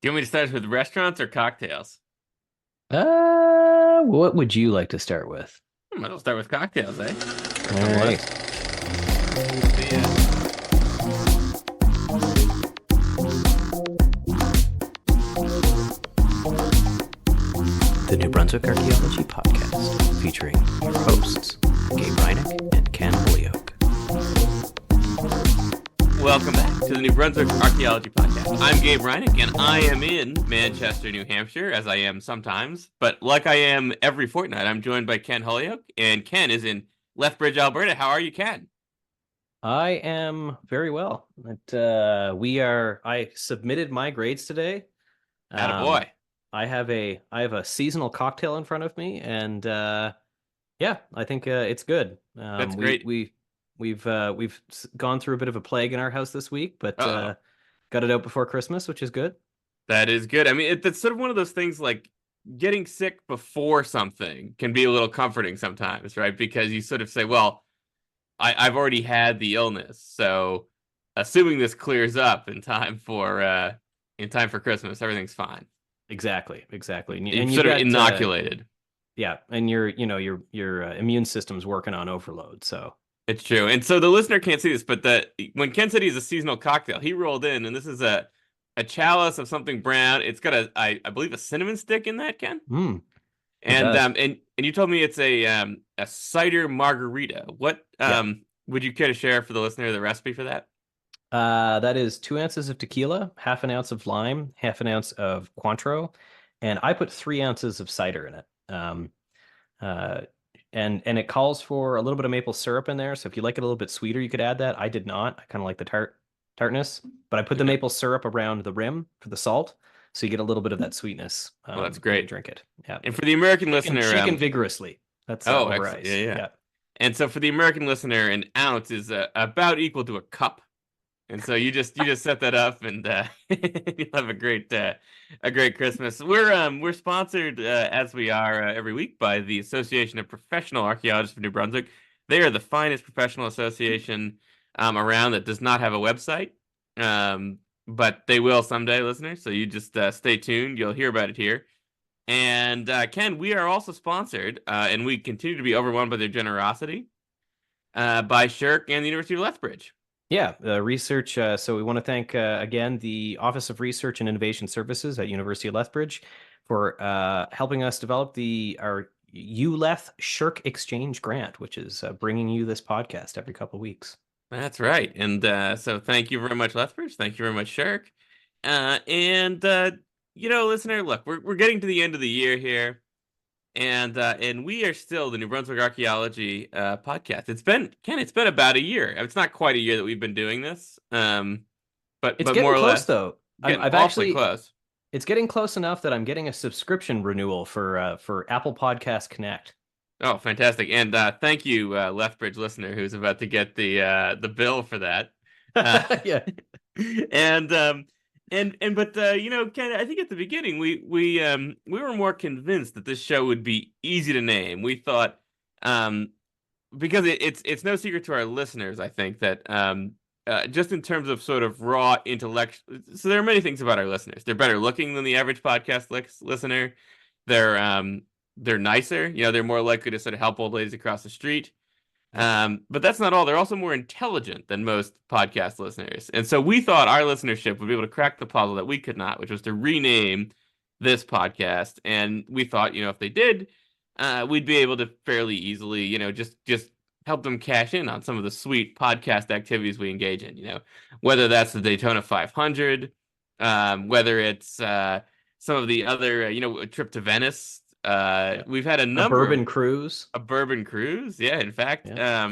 Do you want me to start with restaurants or cocktails? What would you like to start with? Might as well start with cocktails, eh? All First on the right. list. The The New Brunswick Archaeology Podcast, featuring your hosts, Gabe Reinick and Ken Holyoke. Welcome back to the New Brunswick Archaeology Podcast. I'm Gabe Reinick, and I am in Manchester, New Hampshire, as I am sometimes. But like I am every fortnight, I'm joined by Ken Holyoke, and Ken is in Lethbridge, Alberta. How are you, Ken? I am very well. I submitted my grades today. Um, Attaboy. I have a seasonal cocktail in front of me, and yeah, I think it's good. That's great. We've gone through a bit of a plague in our house this week, but Uh-oh. got it out before Christmas, which is good. That is good. I mean, it's sort of one of those things like getting sick before something can be a little comforting sometimes, right? Because you sort of say, well, I've already had the illness, so assuming this clears up in time for Christmas, everything's fine. Exactly. You've And you've sort of got inoculated. yeah, and your immune system's working on overload. So It's true. And so the listener can't see this, but when Ken said he's a seasonal cocktail, he rolled in, and this is a chalice of something brown. It's got I believe a cinnamon stick in that, Ken. it And does. you told me it's a cider margarita. What Yeah. would you care to share for the listener the recipe for that? That is 2 ounces of tequila, half an ounce of lime, half an ounce of Cointreau, and I put 3 ounces of cider in it. Uh, and it calls for a little bit of maple syrup in there. So if you like it a little bit sweeter, you could add that. I did not. I kind of like the tartness, but I put the Okay. maple syrup around the rim for the salt, so you get a little bit of that sweetness Well, that's when you great. drink it. Yeah. And for the American listener, Shaken vigorously. That's oh, over excellent. Yeah, ice. yeah. Yeah. And so for the American listener, an ounce is about equal to a cup. And so you just set that up, and you'll have a great Christmas. We're sponsored as we are every week by the Association of Professional Archaeologists of New Brunswick. They are the finest professional association around that does not have a website, um, but they will someday, listeners. So you just stay tuned. You'll hear about it here. And Ken, we are also sponsored, and we continue to be overwhelmed by their generosity by Shirk and the University of Lethbridge. Yeah, research. So we want to thank again the Office of Research and Innovation Services at University of Lethbridge for helping us develop the our ULETH Shirk Exchange Grant, which is bringing you this podcast every couple of weeks. That's right. And so thank you very much, Lethbridge. Thank you very much, Shirk. And listener, look, we're getting to the end of the year here, and we are still the New Brunswick Archaeology podcast. It's been about a year. It's not quite a year that we've been doing this, It's but more getting or close less though. getting I've awfully actually close. it's getting close enough that I'm getting a subscription renewal for Apple Podcast Connect. Oh, fantastic! And thank you, Lethbridge listener, who's about to get the bill for that. Uh, Yeah. and but Ken, I think at the beginning we were more convinced that this show would be easy to name. We thought um because it's no secret to our listeners, I think that just in terms of sort of raw intellect, so there are many things about our listeners. They're better looking than the average podcast listener. They're um they're nicer. They're more likely to sort of help old ladies across the street. But that's not all. They're also more intelligent than most podcast listeners. And so we thought our listenership would be able to crack the puzzle that we could not, which was to rename this podcast. And we thought, if they did, we'd be able to fairly easily, just help them cash in on some of the sweet podcast activities we engage in, whether that's the Daytona 500, whether it's some of the other, a trip to Venice. Yeah. We've had a A number of bourbon cruise. a bourbon cruise. Yeah, in fact, Yeah.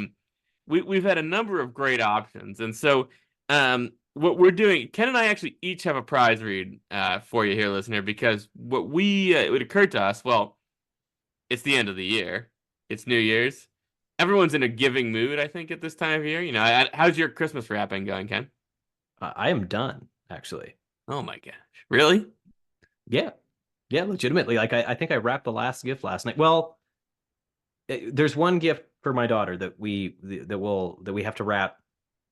we've had a number of great options, and so what we're doing, Ken and I actually each have a prize read for you here, listener, because it would occur to us. Well, it's the end of the year, it's New Year's. Everyone's in a giving mood, I think, at this time of year. How's your Christmas wrapping going, Ken? I am done, actually. Oh my gosh, really? Yeah. Yeah, legitimately. Like I think I wrapped the last gift last night. Well, there's one gift for my daughter that we have to wrap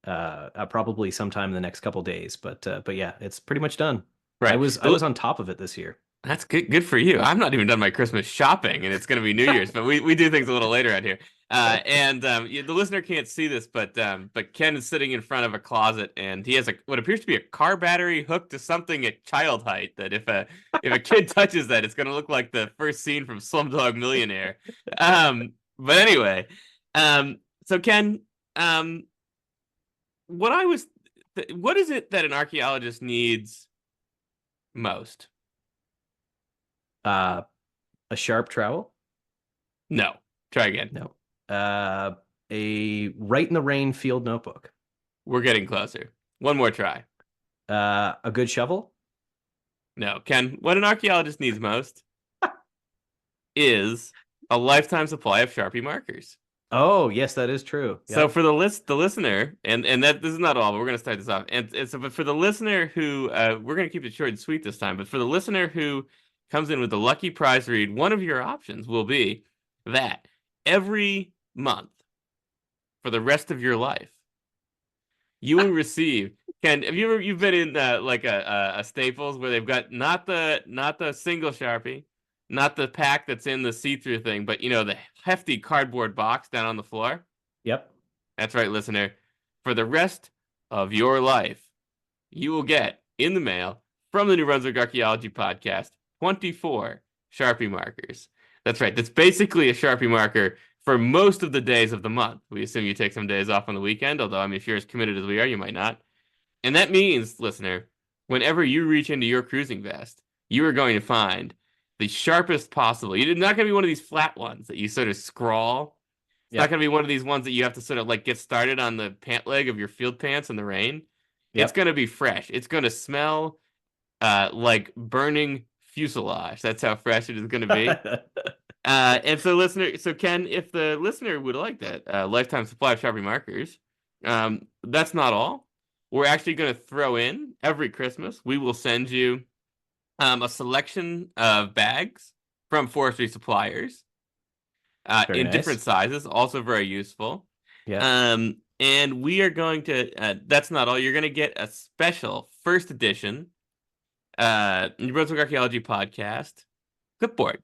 probably sometime in the next couple days. But yeah, it's pretty much done. Right. I was on top of it this year. That's good for you. I'm not even done my Christmas shopping, and it's going to be New Year's, but we do things a little later out here. And the listener can't see this, but Ken is sitting in front of a closet, and he has a what appears to be a car battery hooked to something at child height. That if a kid touches that, it's going to look like the first scene from Slumdog Millionaire. But anyway, um, so Ken, um, what I was, what is it that an archaeologist needs most? Uh, a sharp trowel? No. Try again. No. A Write in the Rain field notebook. We're getting closer. One more try. A good shovel? No. Ken, what an archaeologist needs most is a lifetime supply of Sharpie markers. Oh, yes, that is true. So Yep. for the listener, and that this is not all, but we're gonna start this off. And so, but for the listener who, we're gonna keep it short and sweet this time. But for the listener who comes in with the lucky prize read, one of your options will be that every month for the rest of your life, you will receive. Ken, have you've been in like a Staples where they've got not the single Sharpie, not the pack that's in the see-through thing, but the hefty cardboard box down on the floor? Yep. That's right, listener. For the rest of your life, you will get in the mail from the New Brunswick Archaeology Podcast 24 Sharpie markers. That's right. That's basically a Sharpie marker for most of the days of the month. We assume you take some days off on the weekend, although I mean, if you're as committed as we are, you might not. And that means, listener, whenever you reach into your cruising vest, you are going to find the sharpest possible. You're not going to be one of these flat ones that you sort of scrawl. It's not Yep. going to be one of these ones that you have to sort of like get started on the pant leg of your field pants in the rain. It's Yep. going to be fresh. It's going to smell like burning fuselage. That's how fresh it is going to be. And so, listener, so Ken, if the listener would like that lifetime supply of Sharpie markers, that's not all. We're actually going to throw in every Christmas. We will send you a selection of bags from forestry suppliers Very in different nice. sizes, also very useful. Yep. And we are going to, that's not all. You're going to get a special first edition New Brunswick Archaeology Podcast clipboard.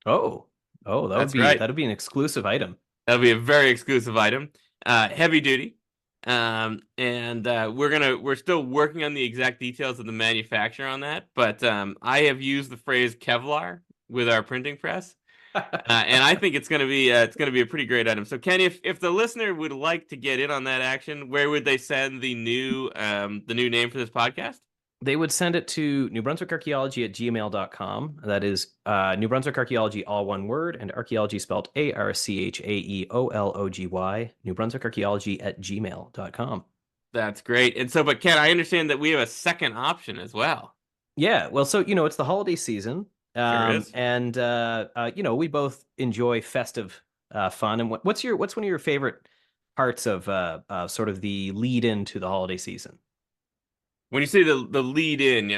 Oh. Oh, That's right. that'd be an exclusive item. That'll be a very exclusive item, heavy duty. And we're still working on the exact details of the manufacture on that, but I have used the phrase Kevlar with our printing press. And I think it's gonna be a pretty great item. So Ken, if the listener would like to get in on that action, where would they send the new name for this podcast? They would send it to New Brunswick Archaeology at gmail.com. That is New Brunswick Archaeology, all one word, and archaeology spelled ARCHAEOLOGY. New Brunswick Archaeology at gmail.com. That's great. And so, but Ken, I understand that we have a second option as well. Yeah, well, so it's the holiday season, Sure is. and we both enjoy festive fun. And what's one of your favorite parts of sort of the lead into the holiday season? When you say the lead in,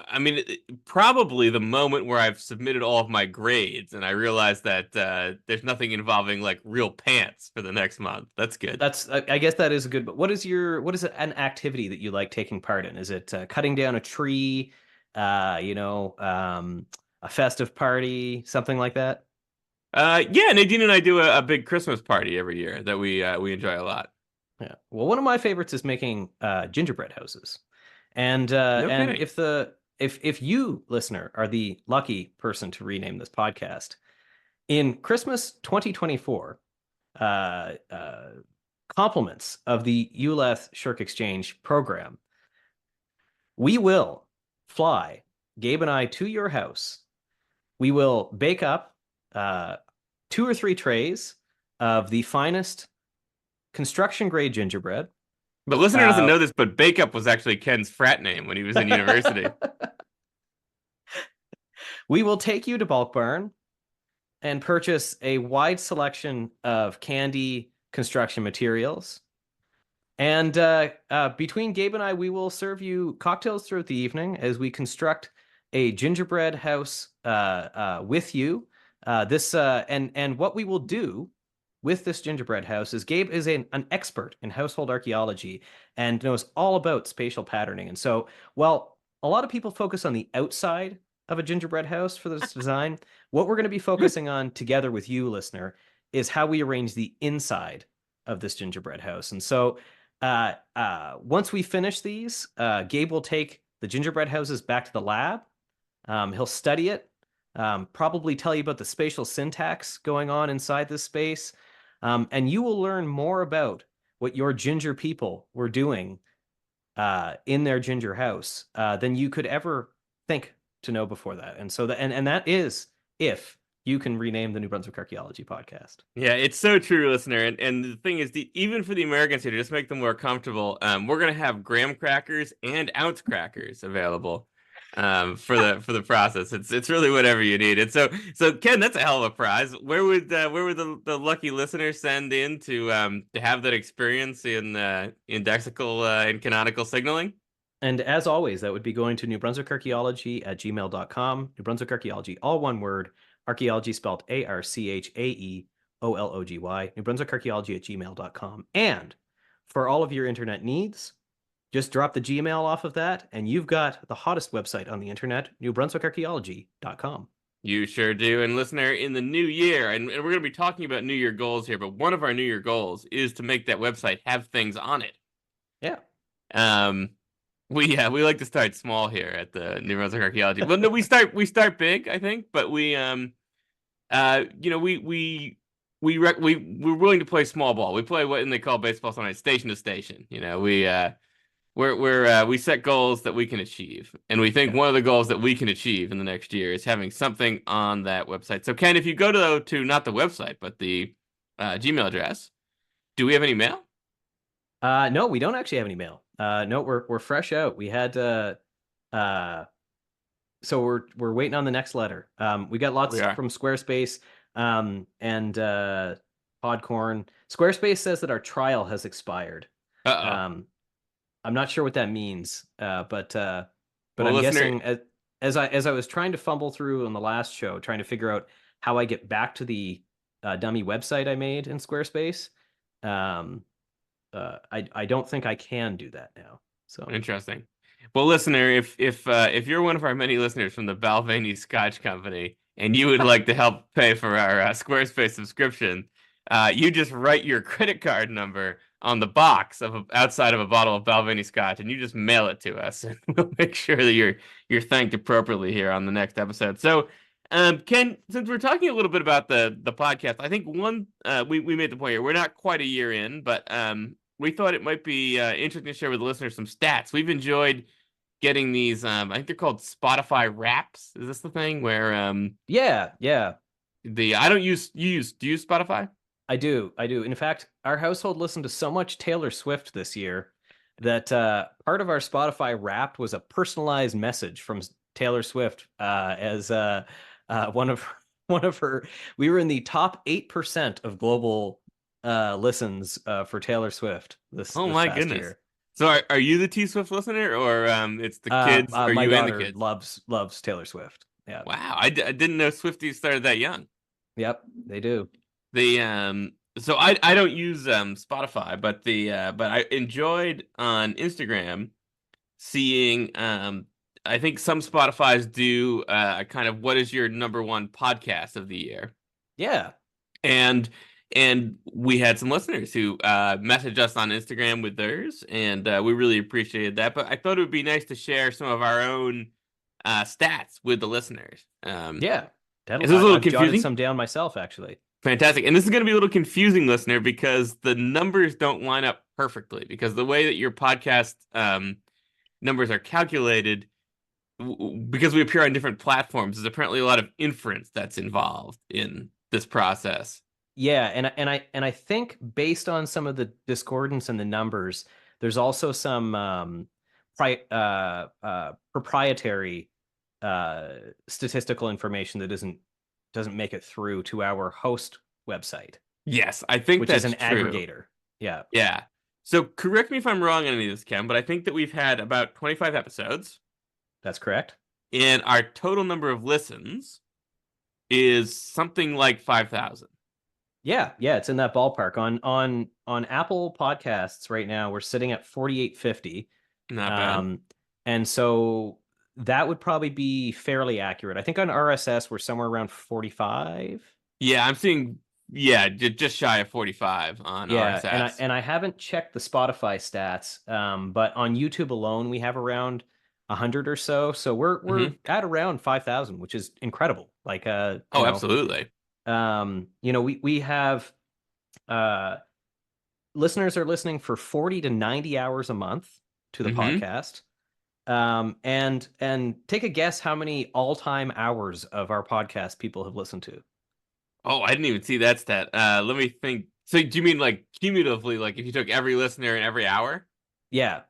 I mean, probably the moment where I've submitted all of my grades and I realize that there's nothing involving like real pants for the next month. That's good. I guess that is a good. But what is an activity that you like taking part in? Is it cutting down a tree? A festive party, something like that? Yeah, Nadine and I do a big Christmas party every year that we enjoy a lot. Yeah. Well, one of my favorites is making gingerbread houses, No and kidding. if you listener are the lucky person to rename this podcast in Christmas 2024, uh, uh, compliments of the ULETH Shirk Exchange program, we will fly Gabe and I to your house. We will bake up uh, 2 or 3 trays of the finest construction grade gingerbread. The listener doesn't Uh, know this, but Bake Up was actually Ken's frat name when he was in university. we will take you to Bulk Barn and purchase a wide selection of candy construction materials. And between Gabe and I, we will serve you cocktails throughout the evening as we construct a gingerbread house with you. And what we will do with this gingerbread house is Gabe is an expert in household archaeology and knows all about spatial patterning. And so, while a lot of people focus on the outside of a gingerbread house for this design, what we're going to be focusing on together with you, listener, is how we arrange the inside of this gingerbread house. And so, once we finish these, Gabe will take the gingerbread houses back to the lab. He'll study it, probably tell you about the spatial syntax going on inside this space, and you will learn more about what your ginger people were doing in their ginger house than you could ever think to know before that. And so and that is if you can rename the New Brunswick Archaeology Podcast. Yeah, it's so true, listener. And the thing is, even for the Americans here, to just make them more comfortable, we're gonna have graham crackers and ounce crackers available for the process. It's really whatever you need. And so Ken, that's a hell of a prize. Where would the lucky listener send in to have that experience in dexical and canonical signaling? And as always, that would be going to newbrunswickarchaeology@gmail.com. New Brunswick Archaeology, all one word. Archaeology spelled ARCHAEOLOGY. New Brunswick Archaeology @gmail.com. And for all of your internet needs, just drop the Gmail off of that, and you've got the hottest website on the internet, newbrunswickarchaeology.com. You sure do. And listener, in the new year, and we're going to be talking about New Year goals here, but one of our New Year goals is to make that website have things on it. Yeah. We like to start small here at the New Brunswick Archaeology. Well, no, we start big, I think, but we're willing to play small ball. We play what they call baseball sometimes station to station. We set goals that we can achieve, and we think one of the goals that we can achieve in the next year is having something on that website. So Ken, if you go to not the website but the Gmail address, do we have any mail? No, we don't actually have any mail. No, we're fresh out. We had so we're waiting on the next letter. We got lots from Squarespace and Podcorn. Squarespace says that our trial has expired. I'm not sure what that means, but I'm guessing as I was trying to fumble through on the last show, trying to figure out how I get back to the dummy website I made in Squarespace. I don't think I can do that now. So interesting. Well, listener, if you're one of our many listeners from the Balvenie Scotch Company and you would like to help pay for our Squarespace subscription, you just write your credit card number on the box outside of a bottle of Balvenie Scotch, and you just mail it to us, and we'll make sure that you're thanked appropriately here on the next episode. So, Ken, since we're talking a little bit about the podcast, I think we made the point here. We're not quite a year in, but we thought it might be interesting to share with the listeners some stats. We've enjoyed getting these. I think they're called Spotify Wraps. Is this the thing where? Yeah. I don't use. Do you use Spotify? I do. In fact, our household listened to so much Taylor Swift this year that part of our Spotify Wrapped was a personalized message from Taylor Swift as one of her. We were in the top 8% of global listens for Taylor Swift this past goodness. year. So are you the T Swift listener, or it's the kids? Are my you daughter and the kids? loves Taylor Swift. Yeah. Wow, I didn't know Swifties started that young. Yep, they do. So I don't use Spotify, but I enjoyed on Instagram seeing I think some Spotifys do kind of what is your number one podcast of the year. Yeah. And we had some listeners who messaged us on Instagram with theirs, and we really appreciated that. But I thought it would be nice to share some of our own stats with the listeners. Yeah, it's a little confusing. Jotted some down myself, actually. Fantastic. And this is going to be a little confusing, listener, because the numbers don't line up perfectly, because the way that your podcast numbers are calculated, because we appear on different platforms, there's apparently a lot of inference that's involved in this process. Yeah, and I think based on some of the discordance in the numbers, there's also some proprietary statistical information that doesn't make it through to our host website. Yes, I think that's an true. Aggregator. Yeah. Yeah. So correct me if I'm wrong on any of this, Ken, but I think that we've had about 25 episodes. That's correct. And our total number of listens is something like 5,000. Yeah, it's in that ballpark. On Apple Podcasts right now, we're sitting at 4850. Not bad. Um, and so that would probably be fairly accurate. I think on RSS we're somewhere around 45. Yeah, I'm seeing, yeah, just shy of 45 on Yeah, and I RSS. and I haven't checked the Spotify stats, but on YouTube alone we have around 100 or so. So we're Hmm. at around 5,000, which is incredible. Like Oh, absolutely. we have uh listeners are listening for 40 to 90 hours a month to the Hmm. podcast. And take a guess how many all-time hours of our podcast people have listened to. Oh, I didn't even see that stat. Let me think. So do you mean like cumulatively, like if you took every listener in every hour? Yeah.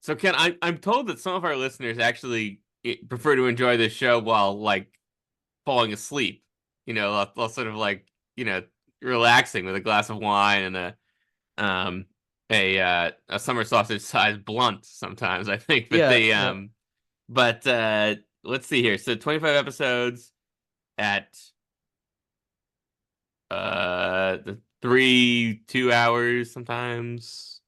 So Ken, I'm told that some of our listeners actually prefer to enjoy this show while like falling asleep. While sort of like, you know, relaxing with a glass of wine and um a summer sausage sized blunt sometimes, I think. But Yeah, they yeah. but let's see here. So 25 episodes at the 2 hours sometimes.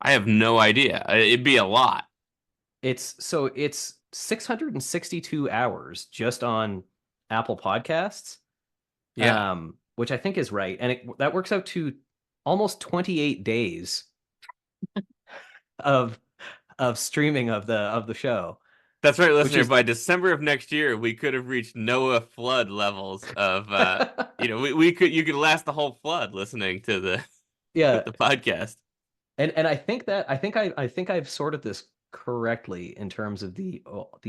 I have no idea. It'd be a lot. It's 662 hours just on Apple Podcasts, Yeah. which I think is right. And that works out to almost 28 days of streaming of the show, That's right, which listener. is By December of next year, we could have reached Noah flood levels of we could you could last the whole flood listening to the yeah. the podcast. And I think I've sorted this correctly in terms of the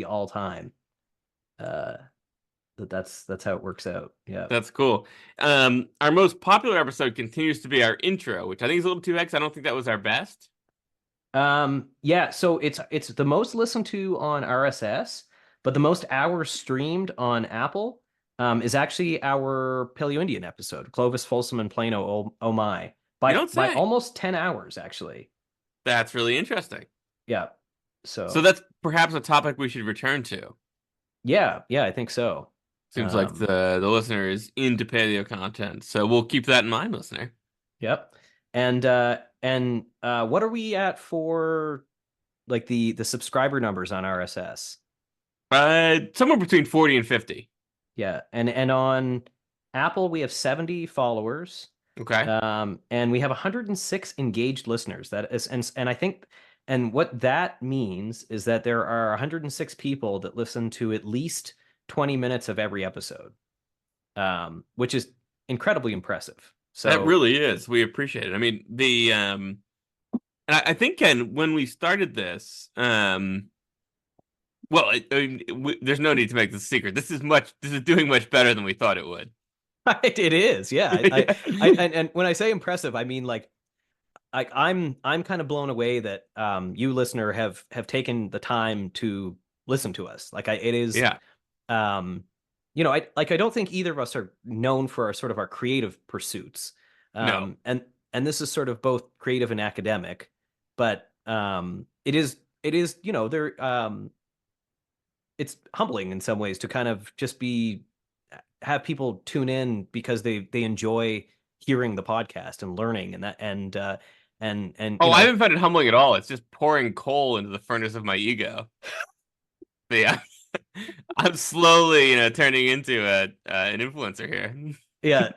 all time. Uh that's how it works out. Yeah. That's cool. Our most popular episode continues to be our intro, which I think is a little too X. I don't think that was our best. Yeah, so it's the most listened to on RSS, but the most hours streamed on Apple is actually our Paleo Indian episode, Clovis, Folsom, and Plano. Oh my, You don't by say. almost 10 hours actually. That's really interesting. Yeah. So So that's perhaps a topic we should return to. yeah, I think so. Seems like Um, the listener is into paleo content, so we'll keep that in mind, listener. yep. And what are we at for like the subscriber numbers on RSS? Somewhere between 40 and 50. Yeah, and on Apple we have 70 followers, Okay. and we have 106 engaged listeners. That is, and I think, and what that means is that there are 106 people that listen to at least 20 minutes of every episode, which is incredibly impressive. That So really is. We appreciate it. I mean, and I think Ken, when we started this, well, there's no need to make this a secret. This is doing much better than we thought it would. it is, yeah. And when I say impressive, I mean like I'm kind of blown away that you listener have taken the time to listen to us. Like it is Yeah. um I don't think either of us are known for our sort of our creative pursuits. No. And this is sort of both creative and academic, but it is there it's humbling in some ways to kind of just be have people tune in because they enjoy hearing the podcast and learning and that and Oh, I haven't found it humbling at all. It's just pouring coal into the furnace of my ego. But yeah. I'm slowly, turning into an influencer here. yeah,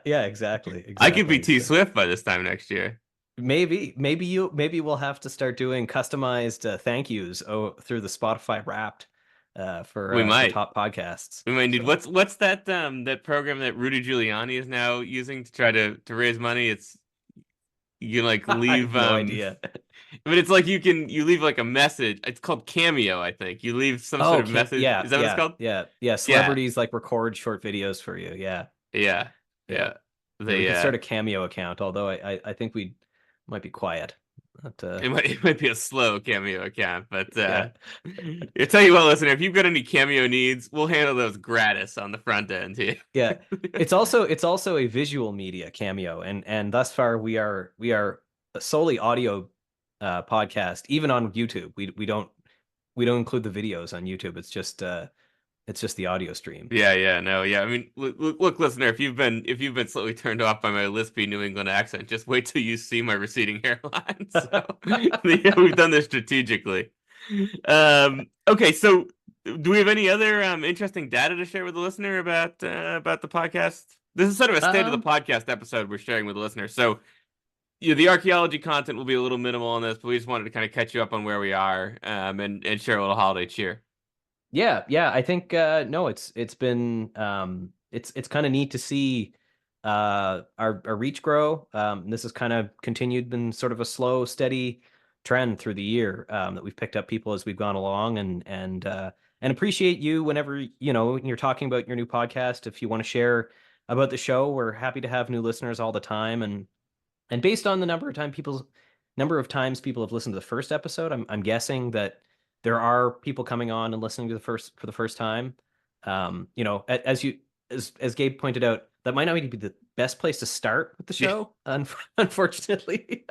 I could be exactly. T So Swift by this time next year. maybe we'll have to start doing customized thank yous through the Spotify Wrapped We for might. top podcasts. We might need So what's that program that Rudy Giuliani is now using to try to raise money? It's you can like I leave have no idea. but it's like you leave like a message. It's called Cameo, I think. You leave some sort Oh, of message. yeah, Is that what it's called? yeah. Yeah. Celebrities like record short videos for you. Yeah, Yeah. yeah, Yeah. yeah. We They could start a Cameo account, although I think we might be quiet. But it might be a slow Cameo account, but yeah, I tell you what, listener, if you've got any Cameo needs, we'll handle those gratis on the front end here. yeah. It's also a visual media Cameo, and thus far we are a solely audio podcast. Even on YouTube, we don't include the videos on YouTube. It's just It's just the audio stream. Yeah, no, yeah. I mean, look, listener, if you've been slightly turned off by my lispy New England accent, just wait till you see my receding hairline. So, yeah, we've done this strategically. Okay, so do we have any other interesting data to share with the listener about the podcast? This is sort of a state of the Um, podcast episode we're sharing with the listener. So, the archaeology content will be a little minimal on this, but we just wanted to kind of catch you up on where we are, and share a little holiday cheer. yeah, I think no, it's been it's kind of neat to see our reach grow. This has kind of continued, been sort of a slow, steady trend through the year, that we've picked up people as we've gone along, and appreciate you whenever, you're talking about your new podcast. If you want to share about the show, we're happy to have new listeners all the time, and based on the number of times people have listened to the first episode, I'm guessing that there are people coming on and listening to the first for the first time. As Gabe pointed out, that might not be the best place to start with the Yeah, show, unfortunately.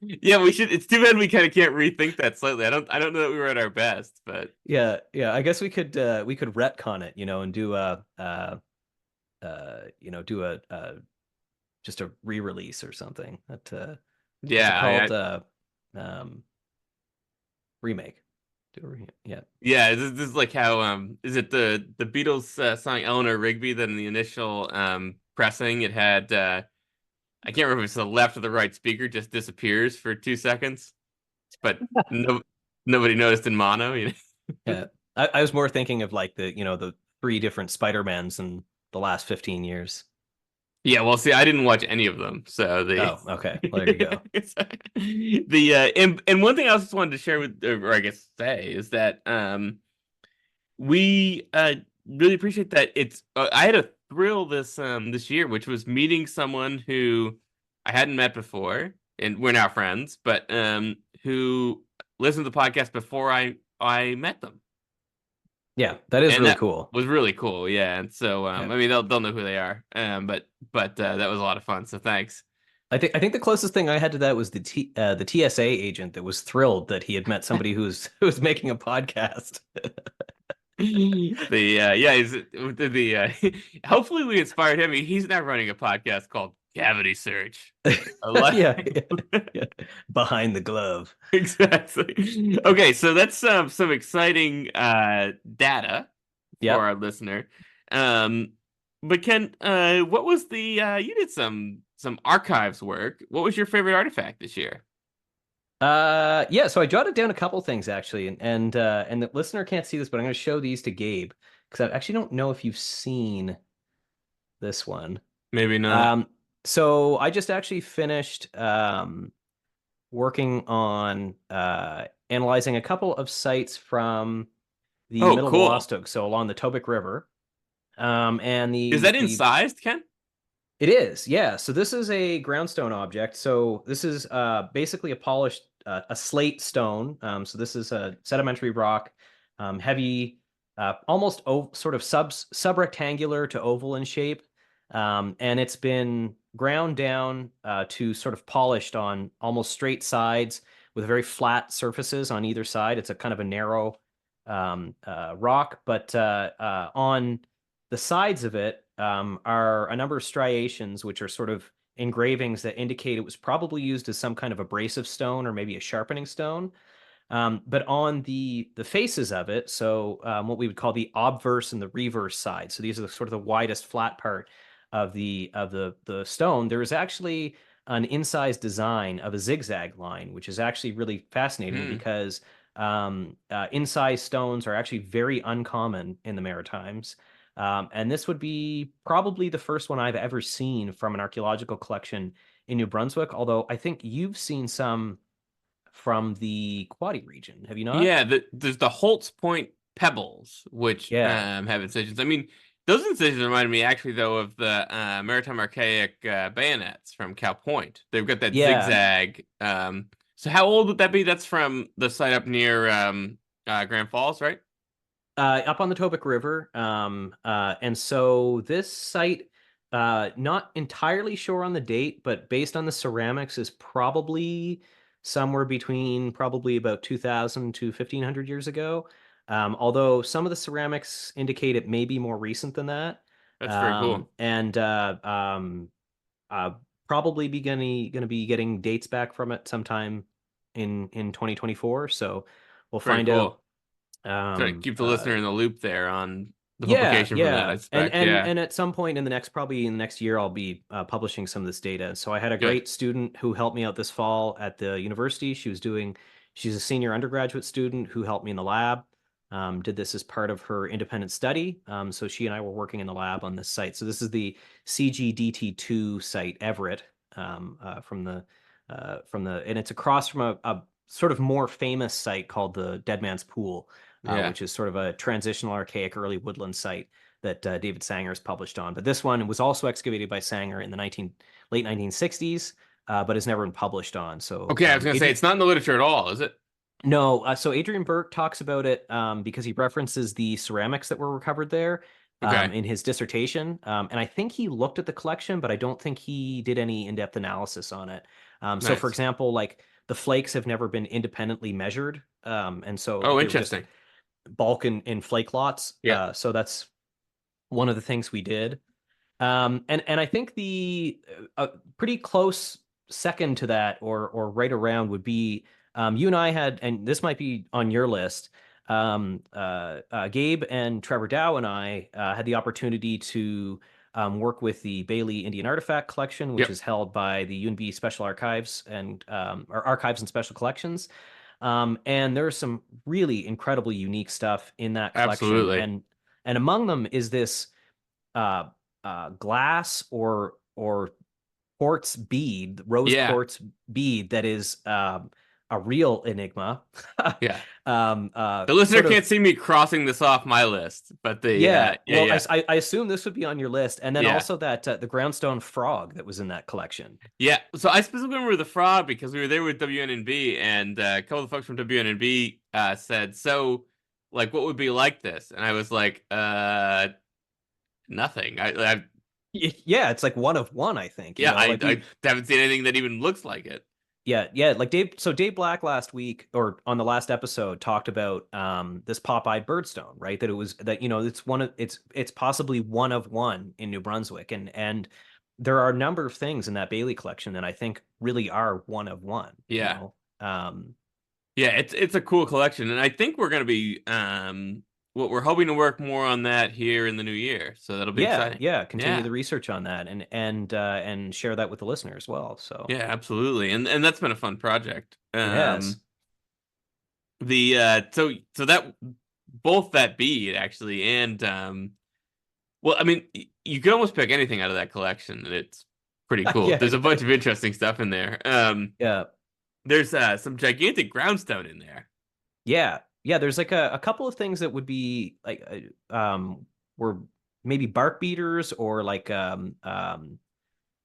yeah, we should. It's too bad we kind of can't rethink that slightly. I don't know that we were at our best, but Yeah. I guess we could retcon it, and do do just a re-release or something. What's it yeah, called? Um, Remake. Yeah. yeah. This is like how is it the Beatles song Eleanor Rigby that in the initial pressing it had I can't remember if it's the left or the right speaker just disappears for 2 seconds, but no nobody noticed in mono, you know. Yeah. I was more thinking of like the three different Spider-Mans in the last 15 years. Yeah, well, see, I didn't watch any of them, so the Oh, okay. Well, there you go. and one thing I also wanted to share with, or I guess say, is that we really appreciate that it's. I had a thrill this year, which was meeting someone who I hadn't met before, and we're now friends, but who listened to the podcast before I met them. Yeah, that is And really that cool. was really cool, yeah. And so, Yeah. I mean, they'll know who they are, but that was a lot of fun. So thanks. I think the closest thing I had to that was the TSA agent that was thrilled that he had met somebody who was making a podcast. Yeah, hopefully we inspired him. He's now running a podcast called Cavity Search. I like Yeah, yeah. Behind the glove. exactly. Okay, so that's some exciting data for Yep. our listener. Um, but Ken, what was the you did some archives work. What was your favorite artifact this year? Yeah, so I jotted down a couple things actually, and the listener can't see this, but I'm going to show these to Gabe because I actually don't know if you've seen this one. Maybe not. Um, so I just actually finished working on analyzing a couple of sites from the Oh, Middle cool. Wolastoq, so along the Tobic River. And Is the that the incised, Ken? it is, yeah. So this is a groundstone object. So this is basically a polished a slate stone. So this is a sedimentary rock, heavy, almost sort of subrectangular to oval in shape, and it's been ground down to sort of polished on almost straight sides with very flat surfaces on either side. It's a kind of a narrow rock, but on the sides of it are a number of striations, which are sort of engravings that indicate it was probably used as some kind of abrasive stone or maybe a sharpening stone. But on the faces of it, so what we would call the obverse and the reverse side, so these are the sort of the widest flat part of the stone. There is actually an incised design of a zigzag line, which is actually really fascinating Hmm. because incised stones are actually very uncommon in the Maritimes. And this would be probably the first one I've ever seen from an archaeological collection in New Brunswick, although I think you've seen some from the Quaddy region, have you not? Yeah, there's the Holt's Point pebbles, which Yeah. have incisions. I mean, those incisions remind me actually though of the Maritime Archaic bayonets from Cow Point. They've got that Yeah. zigzag. So how old would that be? That's from the site up near Grand Falls, right? Up on the Tobic River. And so this site, not entirely sure on the date, but based on the ceramics, is probably somewhere between probably about 2000 to 1500 years ago. Although some of the ceramics indicate it may be more recent than that. That's very Um, cool. and uh, probably be gonna be getting dates back from it sometime in 2024. So we'll Very find out. cool. Try to keep the listener in the loop there on the Yeah, publication from that, I yeah. And suspect. and Yeah. and at some point in the next, probably in the next year, I'll be publishing some of this data. So I had a Good. great student who helped me out this fall at the university. She's a senior undergraduate student who helped me in the lab. Did this as part of her independent study. So she and I were working in the lab on this site. So this is the CGDT2 site, Everett, and it's across from a sort of more famous site called the Dead Man's Pool, Yeah. which is sort of a transitional, archaic, early woodland site that David Sanger's published on. But this one was also excavated by Sanger in the late 1960s, but has never been published on. So Okay, I was gonna say it's not in the literature at all, is it? no, so Adrian Burke talks about it because he references the ceramics that were recovered there Okay. in his dissertation. And I think he looked at the collection, but I don't think he did any in-depth analysis on it. So, for Nice. example, like the flakes have never been independently measured. And so Oh, they were just interesting. bulk in flake lots. Yeah. So that's one of the things we did. And I think the pretty close second to that, or right around, would be you and I had, and this might be on your list. Gabe and Trevor Dow and I had the opportunity to work with the Bailey Indian Artifact Collection, which Yep. is held by the UNB Special Archives and or Archives and Special Collections. And there's some really incredibly unique stuff in that collection, Absolutely. and among them is this uh, glass or quartz bead, rose Yeah. quartz bead that is a real enigma. Yeah. The listener Sort can't of, see me crossing this off my list, but the yeah. yeah, Well, yeah. I assume this would be on your list, and then Yeah. also that the groundstone frog that was in that collection. Yeah. So I specifically remember the frog because we were there with WNNB and a couple of folks from WNNB said, "So, like what would be like this?" And I was like, nothing. I Yeah, it's like one of one, I think. yeah, Like I haven't seen anything that even looks like it. yeah, like Dave. So Dave Black last week, or on the last episode, talked about this pop-eyed birdstone, right? That it was that it's one of it's possibly one of one in New Brunswick, and there are a number of things in that Bailey collection that I think really are one of one. Yeah. Um, Yeah, it's a cool collection, and I think we're gonna be what we're hoping to work more on that here in the new year. So that'll be yeah, exciting. yeah. Continue Yeah. the research on that, and share that with the listener as well. So Yeah, absolutely. And that's been a fun project. it has. The so that both that bead actually and well, I mean, you could almost pick anything out of that collection and it's pretty cool. Yeah, There's a bunch of interesting stuff in there. yeah. There's some gigantic groundstone in there. Yeah, there's like a couple of things that would be like were maybe bark beaters, or like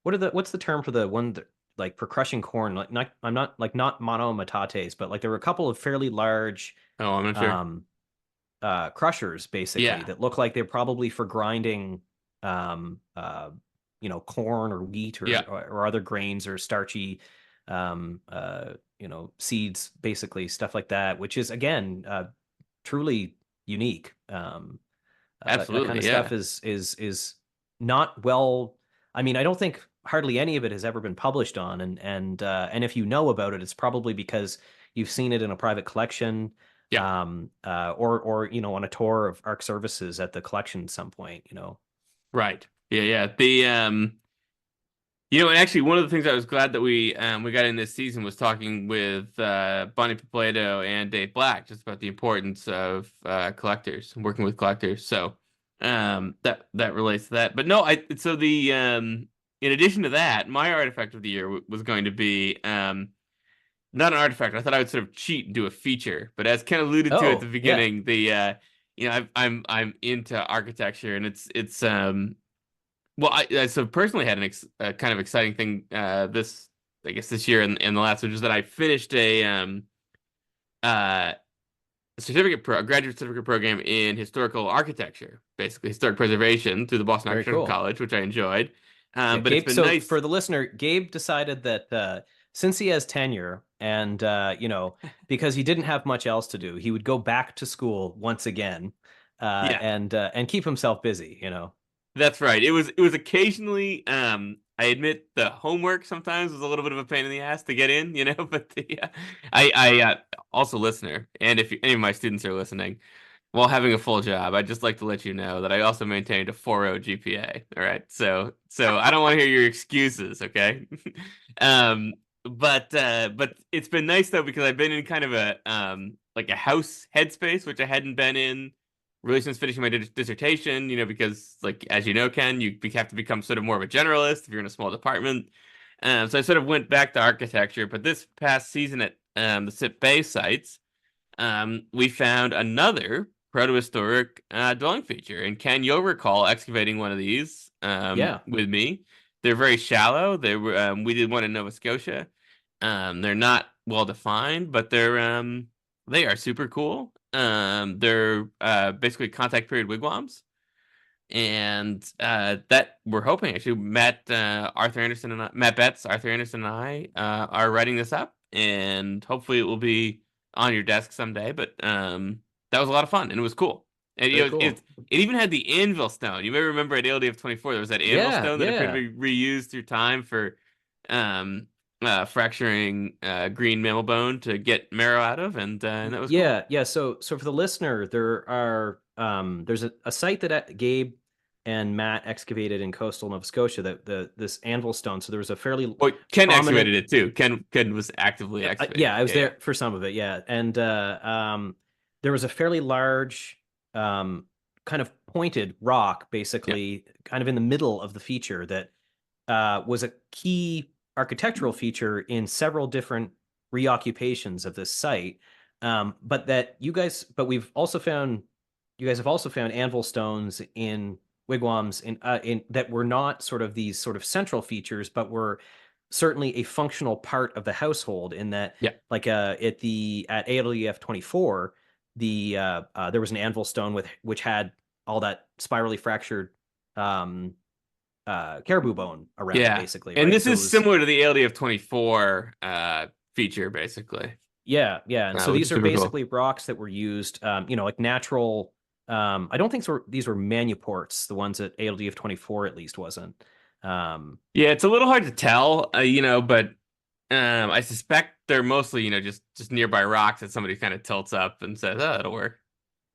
what's the term for the one that, like, for crushing corn, like, not I'm not like not monometates, but like there were a couple of fairly large Oh, I'm not sure. um crushers, basically, Yeah. that look like they're probably for grinding um uh corn or wheat, Yeah. or other grains, or starchy seeds, basically, stuff like that, which is, again, truly unique. That kind Absolutely. of Yeah. stuff is not well. I mean, I don't think hardly any of it has ever been published on, and if you know about it, it's probably because you've seen it in a private collection, Yeah. or on a tour of Arc Services at the collection at some point. Right. Yeah, yeah. The and actually one of the things I was glad that we got in this season was talking with Bonnie Papaleto and Dave Black just about the importance of collectors and working with collectors. So that relates to that. But no, I so the in addition to that, my artifact of the year was going to be not an artifact. I thought I would sort of cheat and do a feature, but as Ken alluded to at the Oh, yeah, beginning, the I'm into architecture and it's well, I so personally had a kind of exciting thing this I guess this year and the last, which is that I finished uh, a graduate certificate program in historical architecture, basically historic preservation through the Boston very Architectural cool. College, which I enjoyed. Yeah, But it's Gabe. been So nice. for the listener, Gabe decided that since he has tenure, and because he didn't have much else to do, he would go back to school once again, Yeah, and keep himself busy, you know. that's right. It was occasionally I admit the homework sometimes was a little bit of a pain in the ass to get in, but I also listener, and if any of my students are listening, while having a full job, I'd just like to let you know that I also maintained a 4.0 GPA. All right. So I don't want to hear your excuses, okay? Um but it's been nice though because I've been in kind of a like a house headspace, which I hadn't been in really since finishing my dissertation, because like as you know, Ken, you have to become sort of more of a generalist if you're in a small department. So I sort of went back to architecture, but this past season at the SIP Bay sites, we found another protohistoric dwelling feature. And Ken, you'll recall excavating one of these Yeah, with me. They're very shallow. We did one in Nova Scotia. They're not well defined, but they are super cool. They're basically contact period wigwams, and that we're hoping actually Matt Betts, Arthur Anderson, and I are writing this up, and hopefully it will be on your desk someday. But that was a lot of fun, and it was cool. And very cool. it even had the anvil stone. You may remember at ALDF 24 there was that anvil Yeah, stone that appeared yeah. to be reused through time for um, fracturing green mammal bone to get marrow out of, and that was cool. Yeah, yeah. So for the listener, there's a site that Gabe and Matt excavated in coastal Nova Scotia, that the this anvil stone. So there was a fairly Well, Ken prominent. excavated it too. Ken was actively Yeah, excavating I it. was Yeah, yeah. there for some of it. Yeah, and there was a fairly large, kind of pointed rock, Yeah. basically, kind of in the middle of the feature, that was a key architectural feature in several different reoccupations of this site. But we've also found, you guys have also found anvil stones in wigwams in that were not sort of these sort of central features, but were certainly a functional part of the household. In that, Yeah. like at ALEF 24, there was an anvil stone which had all that spirally fractured um caribou bone around, Yeah. basically, And right? this So it is was, similar to the ALDF 24 feature, basically, yeah, yeah. And so which is these are super cool. basically rocks that were used, like natural. I don't think these were manuports. The ones at ALDF 24 at least wasn't. Um, Yeah, it's a little hard to tell, but I suspect they're mostly, just nearby rocks that somebody kind of tilts up and says, "Oh, that'll work."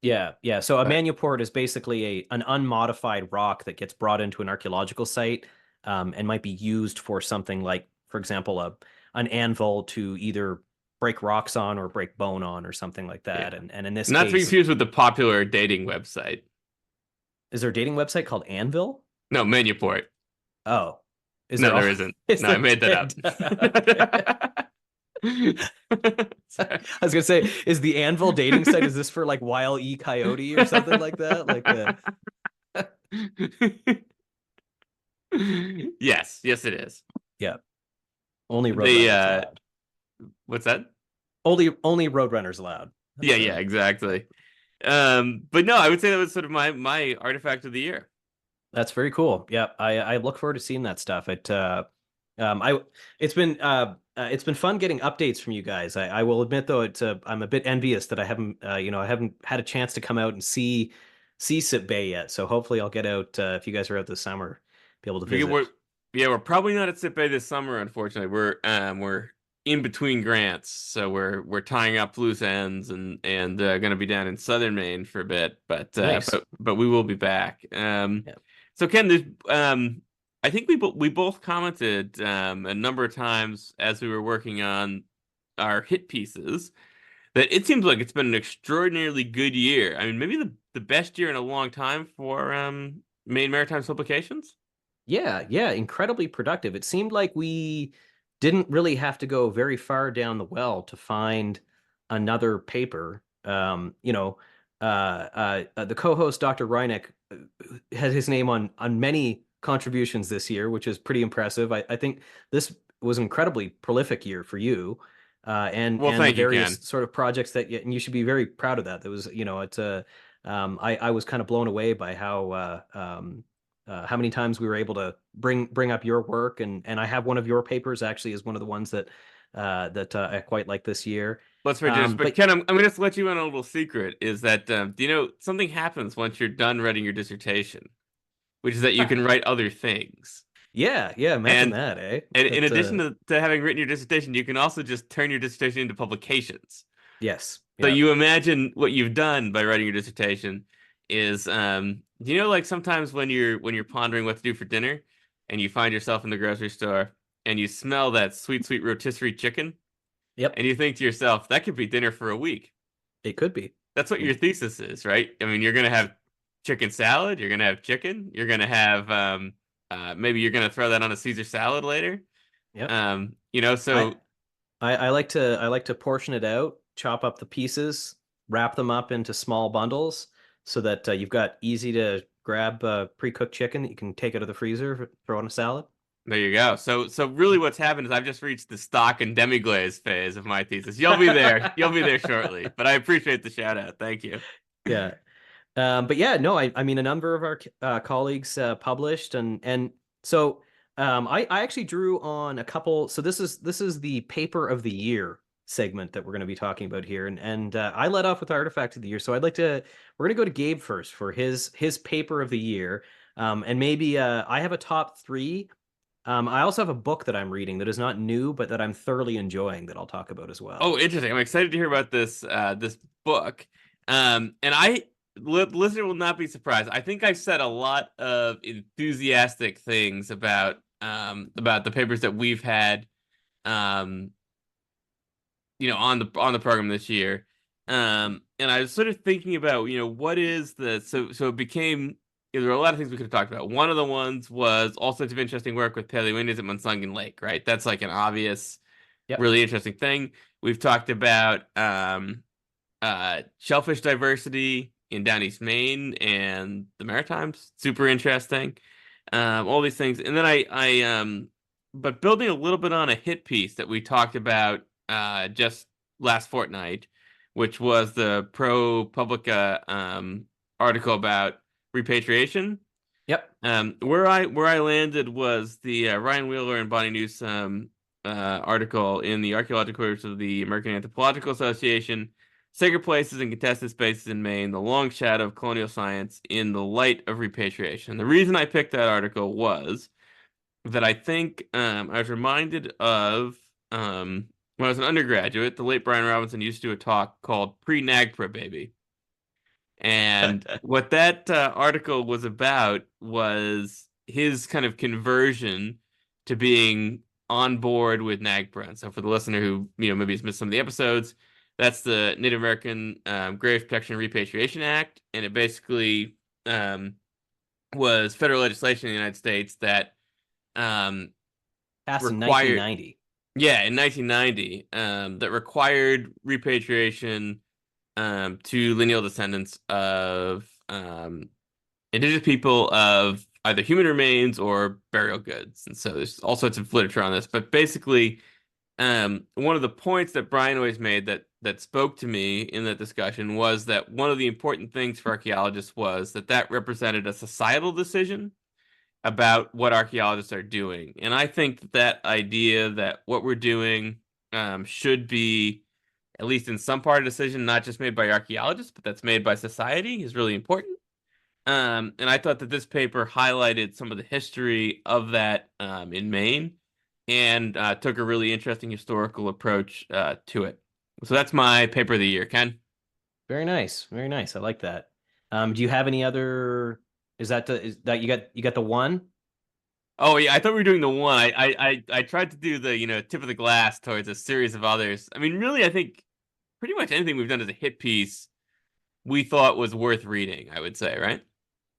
yeah, yeah. So a But manuport is basically an unmodified rock that gets brought into an archaeological site, and might be used for something like, for example, an anvil to either break rocks on or break bone on, or something like yeah, that. And in this not to be case, confused with the popular dating website. is there a dating website called Anvil? No, Manuport. Oh, is No, there all? there isn't. Is No, I there? made that up. Okay. I Sorry. was gonna say, is the Anvil dating site? Is this for like Wile E. Coyote or something like that? Yes, yes, it is. Yeah, only The Roadrunners allowed. what's that? Only Roadrunners allowed. Yeah, That's yeah, exactly. But no, I would say that was sort of my artifact of the year. That's very cool. Yeah, I look forward to seeing that stuff. I it's been fun getting updates from you guys. I will admit though, I'm a bit envious that I haven't had a chance to come out and see Sip Bay yet. So hopefully I'll get out, if you guys are out this summer, be able to We visit. we're Yeah, we're probably not at Sip Bay this summer, unfortunately. We're in between grants, so we're tying up loose ends and going to be down in southern Maine for a bit, but Nice. we will be back. Yeah. So Ken, I think we both commented a number of times as we were working on our hit pieces that it seems like it's been an extraordinarily good year. I mean, maybe the best year in a long time for Maine Maritime publications. Yeah, yeah, incredibly productive. It seemed like we didn't really have to go very far down the well to find another paper. The co-host Dr. Reineck had his name on many contributions this year, which is pretty impressive. I think this was an incredibly prolific year for you, Well, and the thank you, various Ken. sort of projects and you should be very proud of that. That was, it's a I was kind of blown away by how many times we were able to bring up your work, and I have one of your papers actually is one of the ones that that I quite like this year. Let's reduce. But But Ken, I'm gonna just let you in on a little secret. Is that do you know something happens once you're done writing your dissertation, which is that you can write other things. yeah, yeah, imagine And that, eh? And in That addition to having written your dissertation, you can also just turn your dissertation into publications. yes, So yeah, you imagine what you've done by writing your like sometimes when you're pondering what to do for dinner and you find yourself in the grocery store and you smell that sweet, sweet rotisserie chicken yep, and you think to yourself, that could be dinner for a week. it could be. That's what your It, thesis is, right? I mean, you're gonna have chicken salad, you're gonna have chicken, you're gonna have maybe you're gonna throw that on a Caesar salad later. yep. I So I like to portion it out, chop up the pieces, wrap them up into small bundles so that you've got easy to grab pre-cooked chicken that you can take out of the freezer, throw in a salad. there you go. So really what's happened is I've just reached the stock and demi-glaze phase of my thesis. You'll be there. You'll be there shortly. But I appreciate the shout out. Thank you. Yeah. But yeah, no, I mean, a number of our colleagues published, and so I actually drew on a couple. So this is the paper of the year segment that we're going to be talking about here, and I led off with artifact of the year. So I'd like to we're going to go to Gabe first for his paper of the year, and maybe I have a top three. I also have a book that I'm reading that is not new, but that I'm thoroughly enjoying that I'll talk about as well. Oh, interesting. I'm excited to hear about this book. And listener will not be surprised. I think I've said a lot of enthusiastic things about the papers that we've had um on the program this year. And I was sort of thinking about, what is the so it became there were a lot of things we could have talked about. One of the ones was all sorts of interesting work with Paleo Indians at Monsungan Lake, right? That's like an obvious, Yep. really interesting thing. We've talked about shellfish diversity in down East Maine and the Maritimes. Super interesting. All these things. And then but building a little bit on a hit piece that we talked about just last fortnight, which was the ProPublica article about repatriation. Yep. Where I landed was the Ryan Wheeler and Bonnie Newsome article in the Archaeological Reports of the American Anthropological Association, Sacred Places and Contested Spaces in Maine, the Long Shadow of Colonial Science in the Light of Repatriation. The reason I picked that article was that I think I was reminded of when I was an undergraduate, the late Brian Robinson used to do a talk called Pre-NAGPRA Baby. And what that article was about was his kind of conversion to being on board with NAGPRA. And so for the listener who, maybe has missed some of the episodes, that's the Native American Grave Protection and Repatriation Act. And it basically was federal legislation in the United States that Passed in required, 1990. yeah, in 1990, that required repatriation to lineal descendants of indigenous people of either human remains or burial goods. And so there's all sorts of literature on this. But basically, one of the points that Brian always made that spoke to me in that discussion was that one of the important things for archaeologists was that represented a societal decision about what archaeologists are doing. And I think that idea that what we're doing should be, at least in some part, a decision not just made by archaeologists, but that's made by society is really important. And I thought that this paper highlighted some of the history of that in Maine and took a really interesting historical approach to it. So that's my paper of the year, Ken. Very nice. Very nice. I like that. Do you have any other? Is that you got the one? Oh yeah, I thought we were doing the one. I tried to do the tip of the glass towards a series of others. I mean, really, I think pretty much anything we've done as a hit piece we thought was worth reading. I would say, right?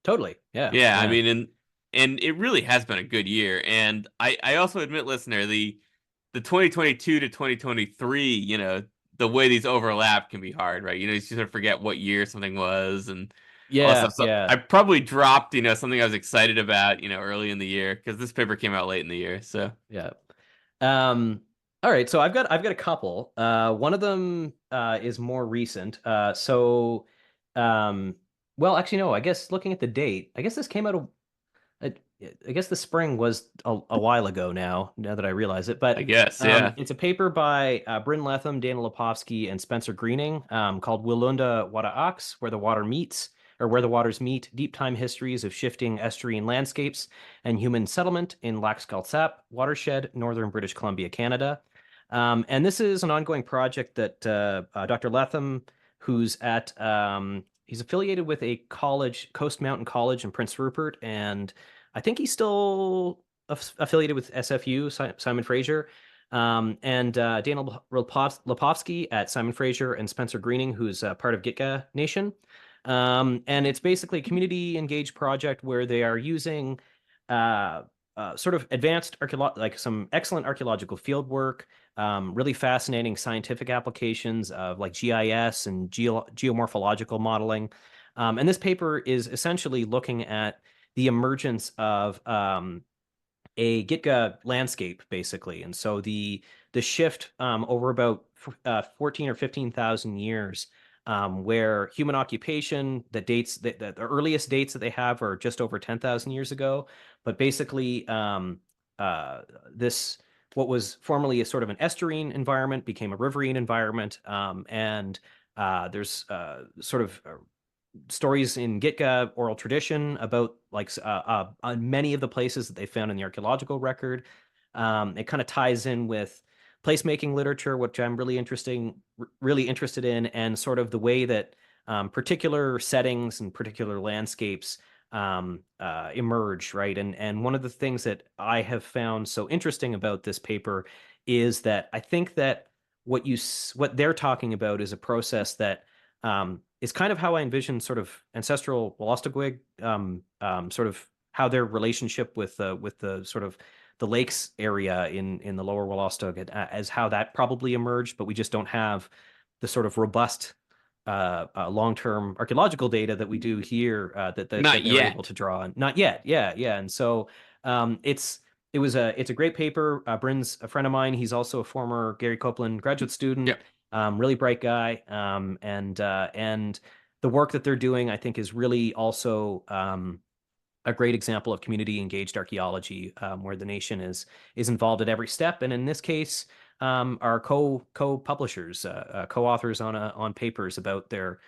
Totally. Yeah. Yeah, I Yeah. mean, and it really has been a good year. And I also admit, listener, the 2022 to 2023, the way these overlap can be hard, right? You sort of forget what year something was and all that Yeah. stuff. So Yeah. I probably dropped, something I was excited about, early in the year because this paper came out late in the year. So Yeah. Um, all right. So I've got a couple. One of them is more recent. Um, well, actually, no. I guess looking at the date, I guess this came out I guess the spring was a while ago now that I realize it. But I guess, yeah. it's a paper by Bryn Letham, Daniel Lipovsky, and Spencer Greening called Wilunda Wada Ox, Where the Water Meets, or Where the Waters Meet, Deep Time Histories of Shifting Estuarine Landscapes and Human Settlement in Lac Scalsap Watershed, Northern British Columbia, Canada. And this is an ongoing project that Dr. Letham, who's at he's affiliated with a college, Coast Mountain College in Prince Rupert, and I think he's still affiliated with SFU, Simon Fraser, and Daniel Lipovsky at Simon Fraser, and Spencer Greening, who's part of Gitka Nation. And it's basically a community engaged project where they are using sort of advanced like some excellent archaeological field work, really fascinating scientific applications of like GIS and geomorphological modeling. And this paper is essentially looking at the emergence of a Gitka landscape, basically. And so the shift over about 14 or 15,000 years, where human occupation, the earliest dates that they have are just over 10,000 years ago. But basically, this what was formerly a sort of an estuarine environment became a riverine environment, and there's sort of stories in Gitka oral tradition about like many of the places that they found in the archaeological record. It kind of ties in with placemaking literature, which I'm really interested in, and sort of the way that particular settings and particular landscapes emerge, right? And one of the things that I have found so interesting about this paper is that I think that what they're talking about is a process that is kind of how I envision sort of ancestral Wolastoqiyik, sort of how their relationship with the sort of the lakes area in the lower Wolastoq as how that probably emerged, but we just don't have the sort of robust long-term archaeological data that we do here Not that they're yet. able to draw on. Not yet, yeah, and so it's a great paper. Bryn's a friend of mine. He's also a former Gary Copeland graduate student. Yep. Really bright guy. And the work that they're doing, I think, is really also a great example of community engaged archaeology, where the nation is involved at every step. And in this case, are co-publishers, co-authors on papers about their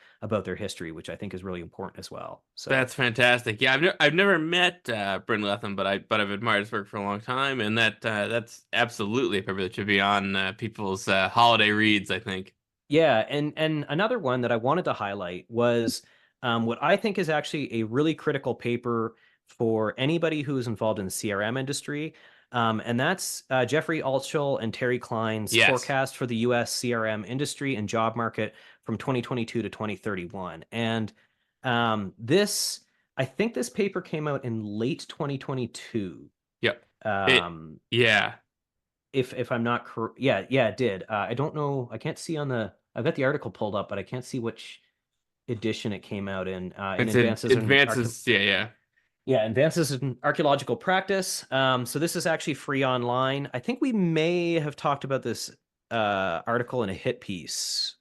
history, which I think is really important as well. So That's fantastic. Yeah, I've never met Bryn Letham, but I've admired his work for a long time, and that's absolutely a paper that should be on people's holiday reads, I think. yeah, and another one that I wanted to highlight was what I think is actually a really critical paper for anybody who is involved in the CRM industry. And that's Jeffrey Altschul and Terry Klein's Yes. forecast for the US CRM industry and job market from 2022 to 2031. And this, I think this paper came out in late 2022. Yep. It. Um, Yeah. if I'm not correct. Yeah, it did. I don't know. I can't see on the. I've got the article pulled up, but I can't see which edition it came out in It's advances. Yeah, yeah. advances in archaeological practice. So this is actually free online. I think we may have talked about this article in a hit piece.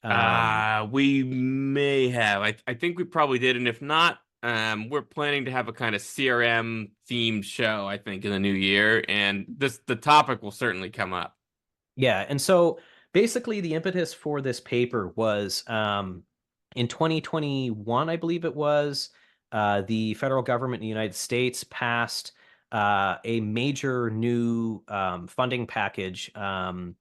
We may have. I think we probably did, and if not, we're planning to have a kind of CRM themed show, I think, in the new year, and the topic will certainly come up. Yeah, and so basically the impetus for this paper was in 2021, I believe it was, the federal government in the United States passed a major new funding package. I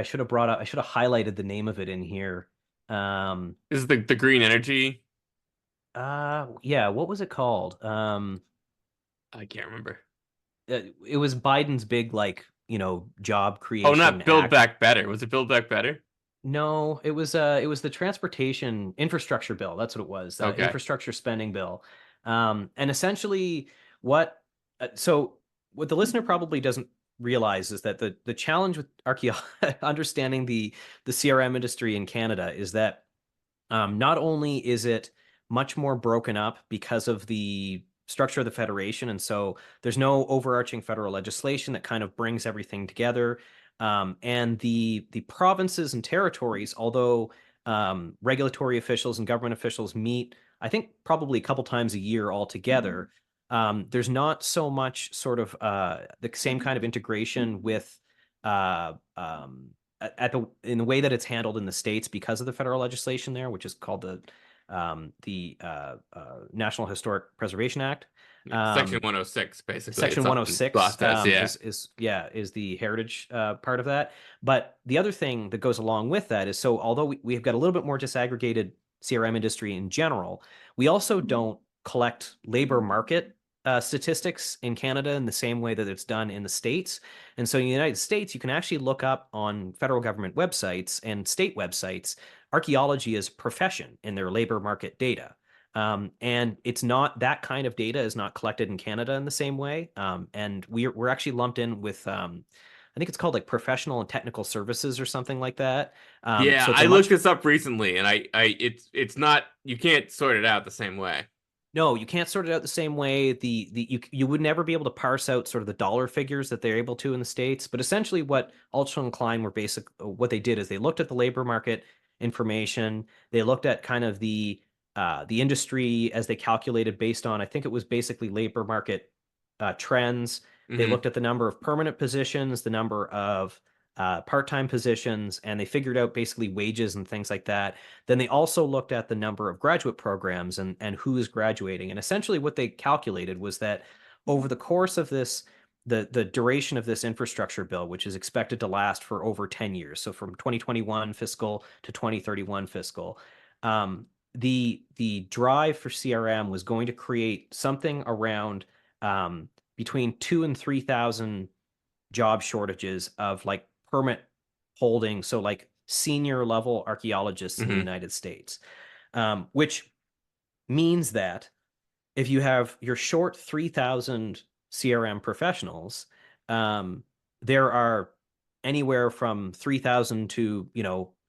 should have I should have highlighted the name of it in here. Um, This is the green energy. yeah, what was it called? I can't remember. It was Biden's big, like, job Oh, creation not Build act. Back Better. Was it Build Back Better? No, it was the transportation infrastructure bill. That's what it was, the Okay. infrastructure spending bill. And essentially, what so what the listener probably doesn't realize is that the challenge with understanding the CRM industry in Canada is that not only is it much more broken up because of the structure of the federation, and so there's no overarching federal legislation that kind of brings everything together. And the provinces and territories, although regulatory officials and government officials meet, I think probably a couple times a year all together, There's not so much sort of the same kind of integration with at the in the way that it's handled in the states because of the federal legislation there, which is called the National Historic Preservation Act. Yeah, Section Um, 106, basically. Section It's on 106 process. Yeah. is yeah is the heritage part of that. But the other thing that goes along with that is, so although we've got a little bit more disaggregated CRM industry in general, we also don't collect labor market statistics in Canada in the same way that it's done in the States. And so in the United States, you can actually look up on federal government websites and state websites archaeology as a profession in their labor market data. And it's not, that kind of data is not collected in Canada in the same way. And we're actually lumped in with I think it's called like professional and technical services or something like that. Yeah, So it's a I looked much this up recently, and it's not, you can't sort it out the same way. No, you can't sort it out the same way. You would never be able to parse out sort of the dollar figures that they're able to in the States. But essentially what Ultra and Klein were what they did is they looked at the labor market information. They looked at kind of the industry as they calculated based on, I think it was basically labor market trends. They Hmm. looked at the number of permanent positions, the number of part-time positions, and they figured out basically wages and things like that. Then they also looked at the number of graduate programs and who is graduating. And essentially what they calculated was that over the course of the duration of this infrastructure bill, which is expected to last for over 10 years, so from 2021 fiscal to 2031 fiscal, the drive for CRM was going to create something around between 2 and 3,000 job shortages of like permit holding, so like senior level archaeologists in the Hmm. United States, which means that if you have you're short 3,000 CRM professionals, um, there are anywhere from 3,000 to,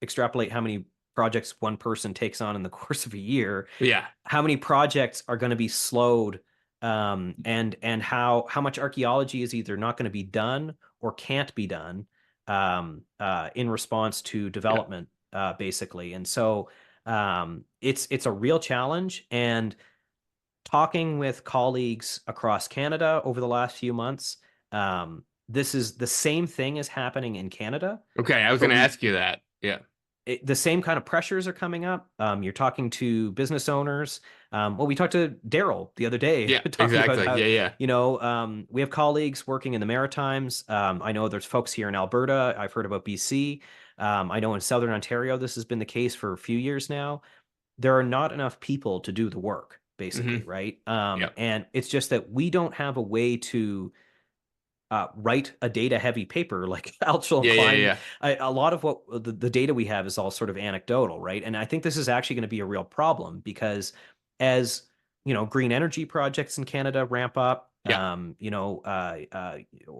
extrapolate how many projects one person takes on in the course of a year, Yeah. how many projects are going to be slowed, and how much archaeology is either not going to be done or can't be done in response to Yeah. development, basically. And so it's a real challenge. And talking with colleagues across Canada over the last few months, this is the same thing is happening in Canada, Okay, I was but gonna ask you that. Yeah. the same kind of pressures are coming up. You're talking to business owners. Well, we talked to Daryl the other day, Yeah, talking about exactly. how, Yeah, yeah. we have colleagues working in the Maritimes. I know there's folks here in Alberta. I've heard about BC. I know in Southern Ontario, this has been the case for a few years now. There are not enough people to do the work, basically, Hmm. right? Yep. And it's just that we don't have a way to write a data heavy paper like Alchel and Yeah, yeah, Klein. yeah. A lot of what the data we have is all sort of anecdotal, right? And I think this is actually going to be a real problem because as green energy projects in Canada ramp up, Yeah.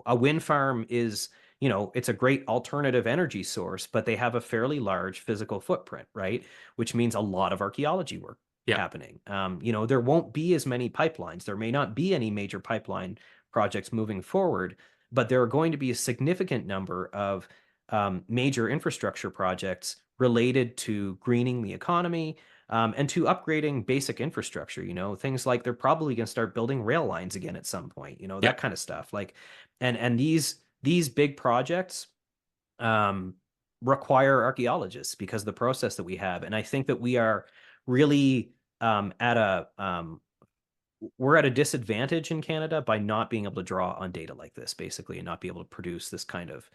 a wind farm is, it's a great alternative energy source, but they have a fairly large physical footprint, right? Which means a lot of archaeology work Yeah. happening. There won't be as many pipelines. There may not be any major pipeline projects moving forward, but there are going to be a significant number of major infrastructure projects related to greening the economy, and to upgrading basic infrastructure. Things like they're probably going to start building rail lines again at some point. Yeah. That kind of stuff. Like, and these big projects um, require archaeologists because of the process that we have. And I think that we are really at a we're at a disadvantage in Canada by not being able to draw on data like this, basically, and not be able to produce this kind of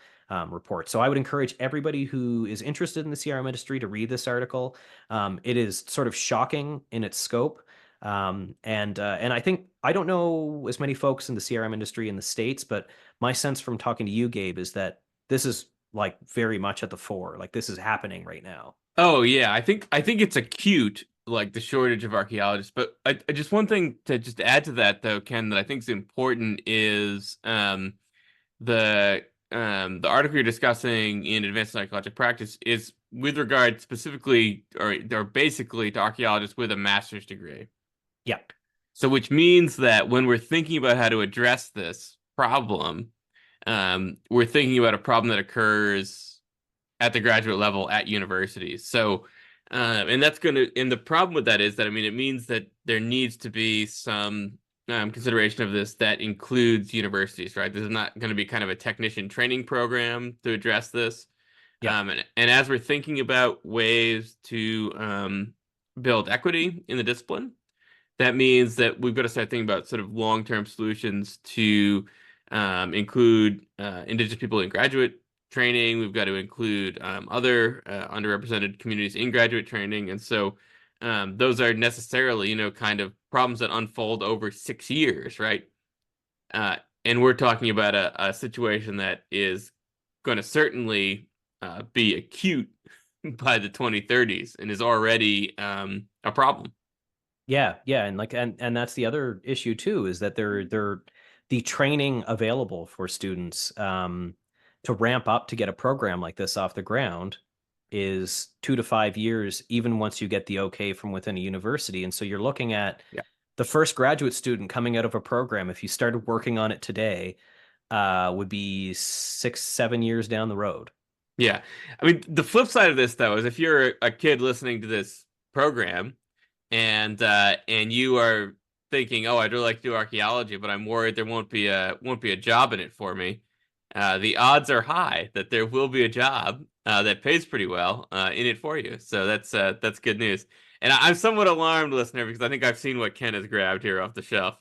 report. So I would encourage everybody who is interested in the CRM industry to read this article. It is sort of shocking in its scope. And I think I don't know as many folks in the CRM industry in the States, but my sense from talking to you, Gabe, is that this is like very much at the fore. Like this is happening right now. Oh yeah, I think it's acute, like the shortage of archaeologists. But I just one thing to just add to that though, Ken, that I think is important is the article you're discussing in Advanced Archaeological Practice is with regard specifically or basically to archaeologists with a master's degree. Yeah. So which means that when we're thinking about how to address this problem, we're thinking about a problem that occurs at the graduate level at universities. So, and the problem with that is that, I mean, it means that there needs to be some consideration of this that includes universities, right? This is not going to be kind of a technician training program to address this. Yep. And as we're thinking about ways to build equity in the discipline, that means that we've got to start thinking about sort of long-term solutions to include Indigenous people in graduate training. We've got to include other underrepresented communities in graduate training. And so those are necessarily, kind of problems that unfold over 6 years, right? Uh, and we're talking about a situation that is going to certainly be acute by the 2030s and is already a problem. Yeah, yeah, and and that's the other issue too, is that they're the training available for students to ramp up to get a program like this off the ground is 2 to 5 years, even once you get the okay from within a university. And so you're looking at Yeah. the first graduate student coming out of a program, if you started working on it today, would be 6, 7 years down the road. Yeah. I mean, the flip side of this though is if you're a kid listening to this program and you are thinking, "Oh, I'd really like to do archaeology, but I'm worried there won't be a job in it for me." The odds are high that there will be a job that pays pretty well in it for you. So that's good news. And I'm somewhat alarmed, listener, because I think I've seen what Ken has grabbed here off the shelf.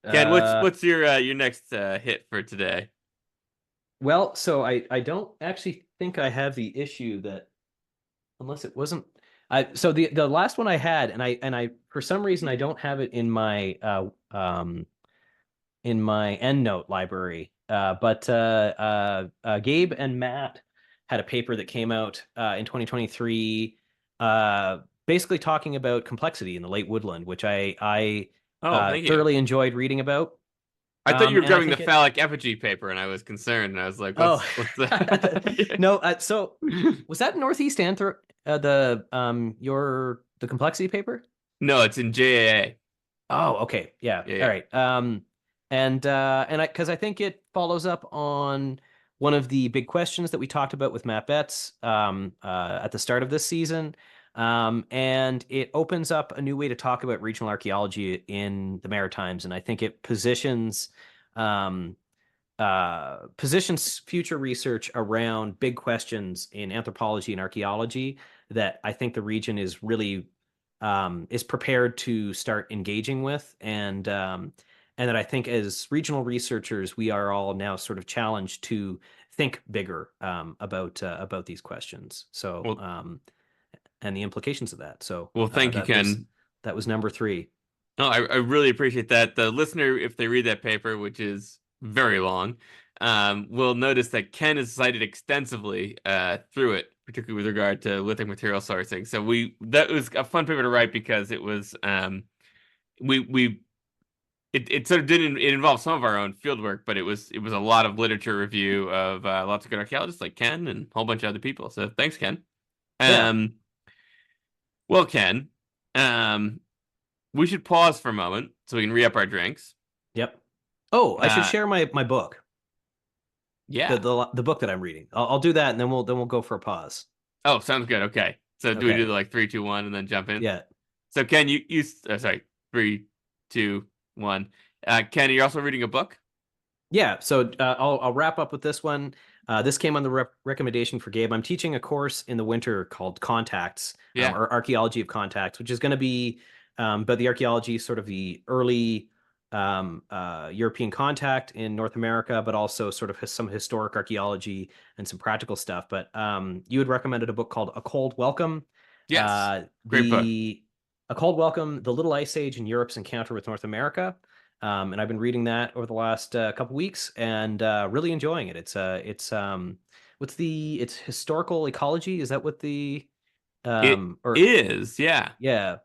Ken, what's Uh, what's your next hit for today? well, so I don't actually think I have the issue that unless it wasn't so the last one I had and I for some reason I don't have it in my EndNote library. But Gabe and Matt had a paper that came out in 2023, basically talking about complexity in the late woodland, which Oh, I thank you. thoroughly enjoyed reading about. I thought you were And I grabbing the think it. phallic effigy paper, and I was concerned, and I was like, Oh, "What's that?" no. So was that Northeast Anthrop the complexity paper? No, it's in JAA. Oh, okay. Yeah. Yeah, All yeah. right. And I because I think it follows up on one of the big questions that we talked about with Matt Betts at the start of this season. And it opens up a new way to talk about regional archaeology in the Maritimes. And I think it um, positions future research around big questions in anthropology and archaeology that I think the region is really is prepared to start engaging with, and that I think as regional researchers we are all now sort of challenged to think bigger about these questions. So Well, and the implications of that. So well, thank you, Ken. that was number three. No, I really appreciate that. The listener, if they read that paper, which is very long, will notice that Ken has cited extensively through it, particularly with regard to lithic material sourcing. So that was a fun paper to write because it was we it sort of didn't it involved some of our own field work, but it was a lot of literature review of lots of good archaeologists like Ken and a whole bunch of other people. So thanks, Ken. Yeah. Um, well, Ken, um, we should pause for a moment so we can re-up our drinks. Yep. Oh, I should Uh, share my book, yeah. the book that I'm reading. I'll do that, and then we'll go for a pause. Oh, sounds good. Okay. So do we do Okay. the like 3, 2, 1 and then jump in? Yeah. So Ken, sorry, 3, 2, 1. Ken, you're also reading a book? Yeah, so I'll wrap up with this one. This came on the recommendation for Gabe. I'm teaching a course in the winter called Contacts, Yeah. or Archaeology of Contacts, which is going to be about the archaeology, sort of the early European contact in North America, but also sort of some historic archaeology and some practical stuff. But you had recommended a book called A Cold Welcome. Yes. Great book. The A Cold Welcome: The Little Ice Age and Europe's Encounter with North America. And I've been reading that over the last couple weeks and really enjoying it. It's historical ecology? Is that what the It or is, yeah. yeah.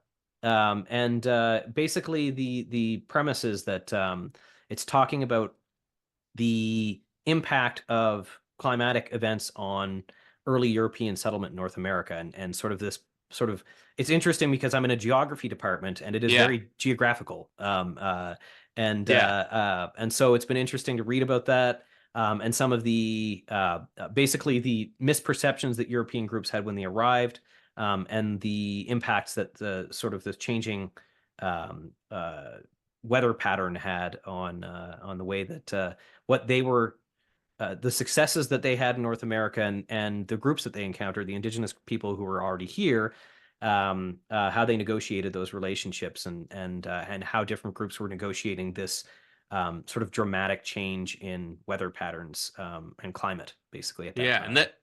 And basically the premise is that it's talking about the impact of climatic events on early European settlement in North America, and sort of this sort of it's interesting because I'm in a geography department and it is Yeah. very geographical. Yeah. And so it's been interesting to read about that. And some of the basically the misperceptions that European groups had when they arrived, and the impacts that the sort of the changing um, uh, weather pattern had on the way that what they were the successes that they had in North America and the groups that they encountered, the indigenous people who were already here, how they negotiated those relationships and how different groups were negotiating this sort of dramatic change in weather patterns and climate, basically at that Yeah, and time. that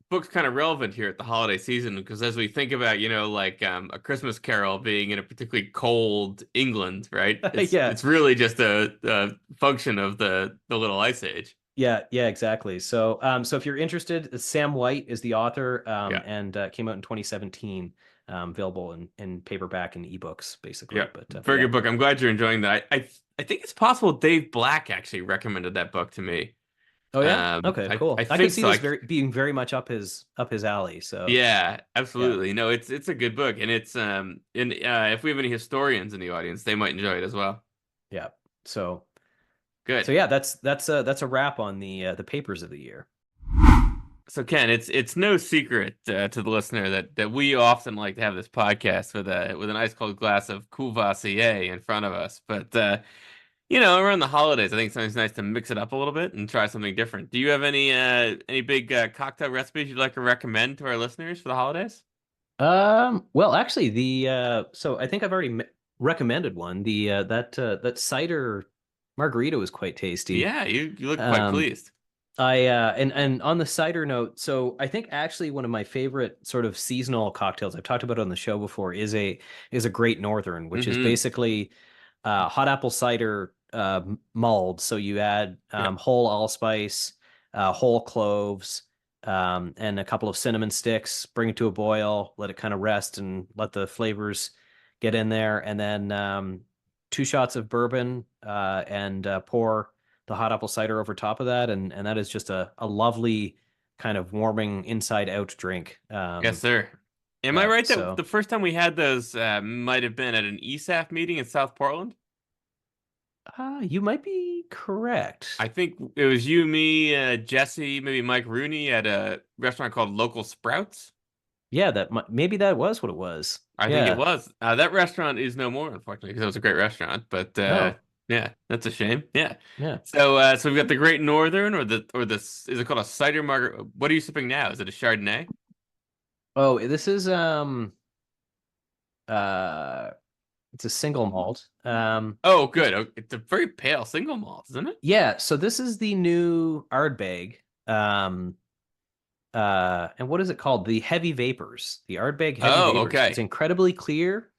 book's kind of relevant here at the holiday season because as we think about, like A Christmas Carol being in a particularly cold England, right? It's Yeah, it's really just a function of the little ice age. yeah, exactly. So if you're interested, Sam White is the author, Yeah. and came out in 2017, available in paperback and ebooks, Yeah. basically. But Very yeah. good book. I'm glad you're enjoying that. I think it's possible Dave Black actually recommended that book to me. Oh yeah. Okay, I cool. I could think see so. this very being very much up his alley. So Yeah, yeah, absolutely. No, it's a good book, and it's and if we have any historians in the audience, they might enjoy it as well. yeah. So Good. yeah, that's a wrap on the papers of the year. So Ken, it's no secret to the listener that we often like to have this podcast with an ice cold glass of Courvoisier in front of us. But around the holidays, I think sometimes nice to mix it up a little bit and try something different. Do you have any big cocktail recipes you'd like to recommend to our listeners for the holidays? Well, actually, the so I think I've already recommended one. The that cider margarita was quite tasty. Yeah, you look quite Um, pleased. I and on the cider note, so I think actually one of my favorite sort of seasonal cocktails I've talked about on the show before is a Great Northern, which is Mm-hmm. basically hot apple cider mulled. So you add Yeah. whole allspice, whole cloves, and a couple of cinnamon sticks. Bring it to a boil, let it kind of rest, and let the flavors get in there, and then two shots of bourbon and pour the hot apple cider over top of that, and that is just a lovely kind of warming inside out drink. Yes, sir. Am I Yeah, right that so the first time we had those might have been at an ESAF meeting in South Portland? you might be correct. I think it was you, me, Jesse, maybe Mike Rooney at a restaurant called Local Sprouts. Yeah, maybe that was what it was. I think it Yeah. was. That restaurant is no more, unfortunately, because it was a great restaurant. But Oh, yeah, that's a shame. Yeah. yeah. So we've got the Great Northern, or is it called a cider margarita? What are you sipping now? Is it a Chardonnay? Oh, this is uh it's a single malt. Oh, good. Oh, it's a very pale single malt, isn't it? Yeah, so this is the new Ardbeg. Um and what is it called? The Heavy Vapors. The Ardbeg Heavy Oh, Vapors. It's okay. incredibly clear.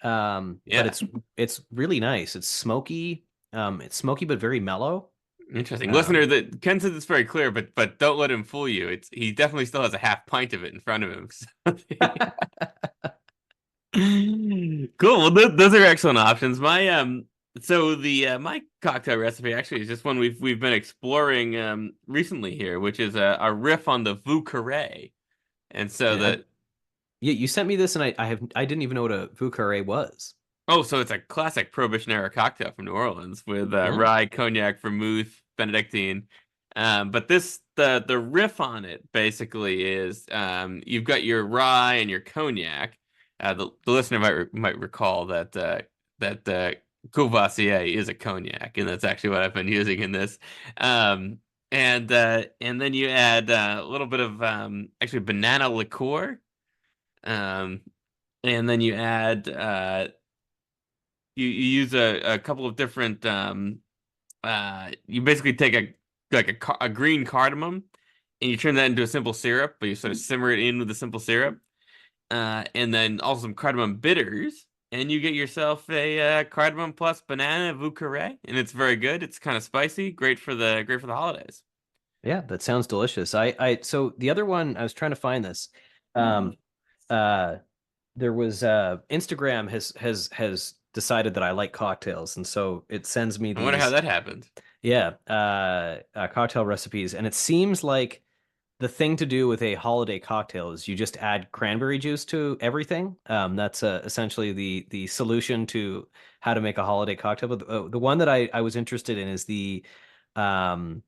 But Yeah. it's really nice. It's smoky but very mellow. Interesting. Listener, Um that Ken said it's very clear, but don't let him fool you. He definitely still has a half pint of it in front of him. Cool. Well, those are excellent options. So the my cocktail recipe actually is just one we've been exploring recently here, which is a riff on the Vieux Carré. And so and the you sent me this and I didn't even know what a Vieux Carré was. Oh, so it's a classic Prohibition era cocktail from New Orleans with Oh, rye, cognac, vermouth, Benedictine. But the riff on it basically is you've got your rye and your cognac. The listener might recall that Courvoisier is a cognac, and that's actually what I've been using in this. Um, and then you add a little bit of actually banana liqueur. Um, and then you add you use a couple of different you basically take a green cardamom and you turn that into a simple syrup, but you sort of simmer it in with the simple syrup, and then also some cardamom bitters, and you get yourself a cardamom plus banana Vieux Carré, and it's very good. It's kind of spicy, great for the holidays. yeah, that sounds delicious. So the other one I was trying to find this. Um uh there was Instagram has decided that I like cocktails, and so it sends me I wonder how these that happened. cocktail recipes, and it seems like the thing to do with a holiday cocktail is you just add cranberry juice to everything. That's essentially the solution to how to make a holiday cocktail. But the one that I was interested in is um,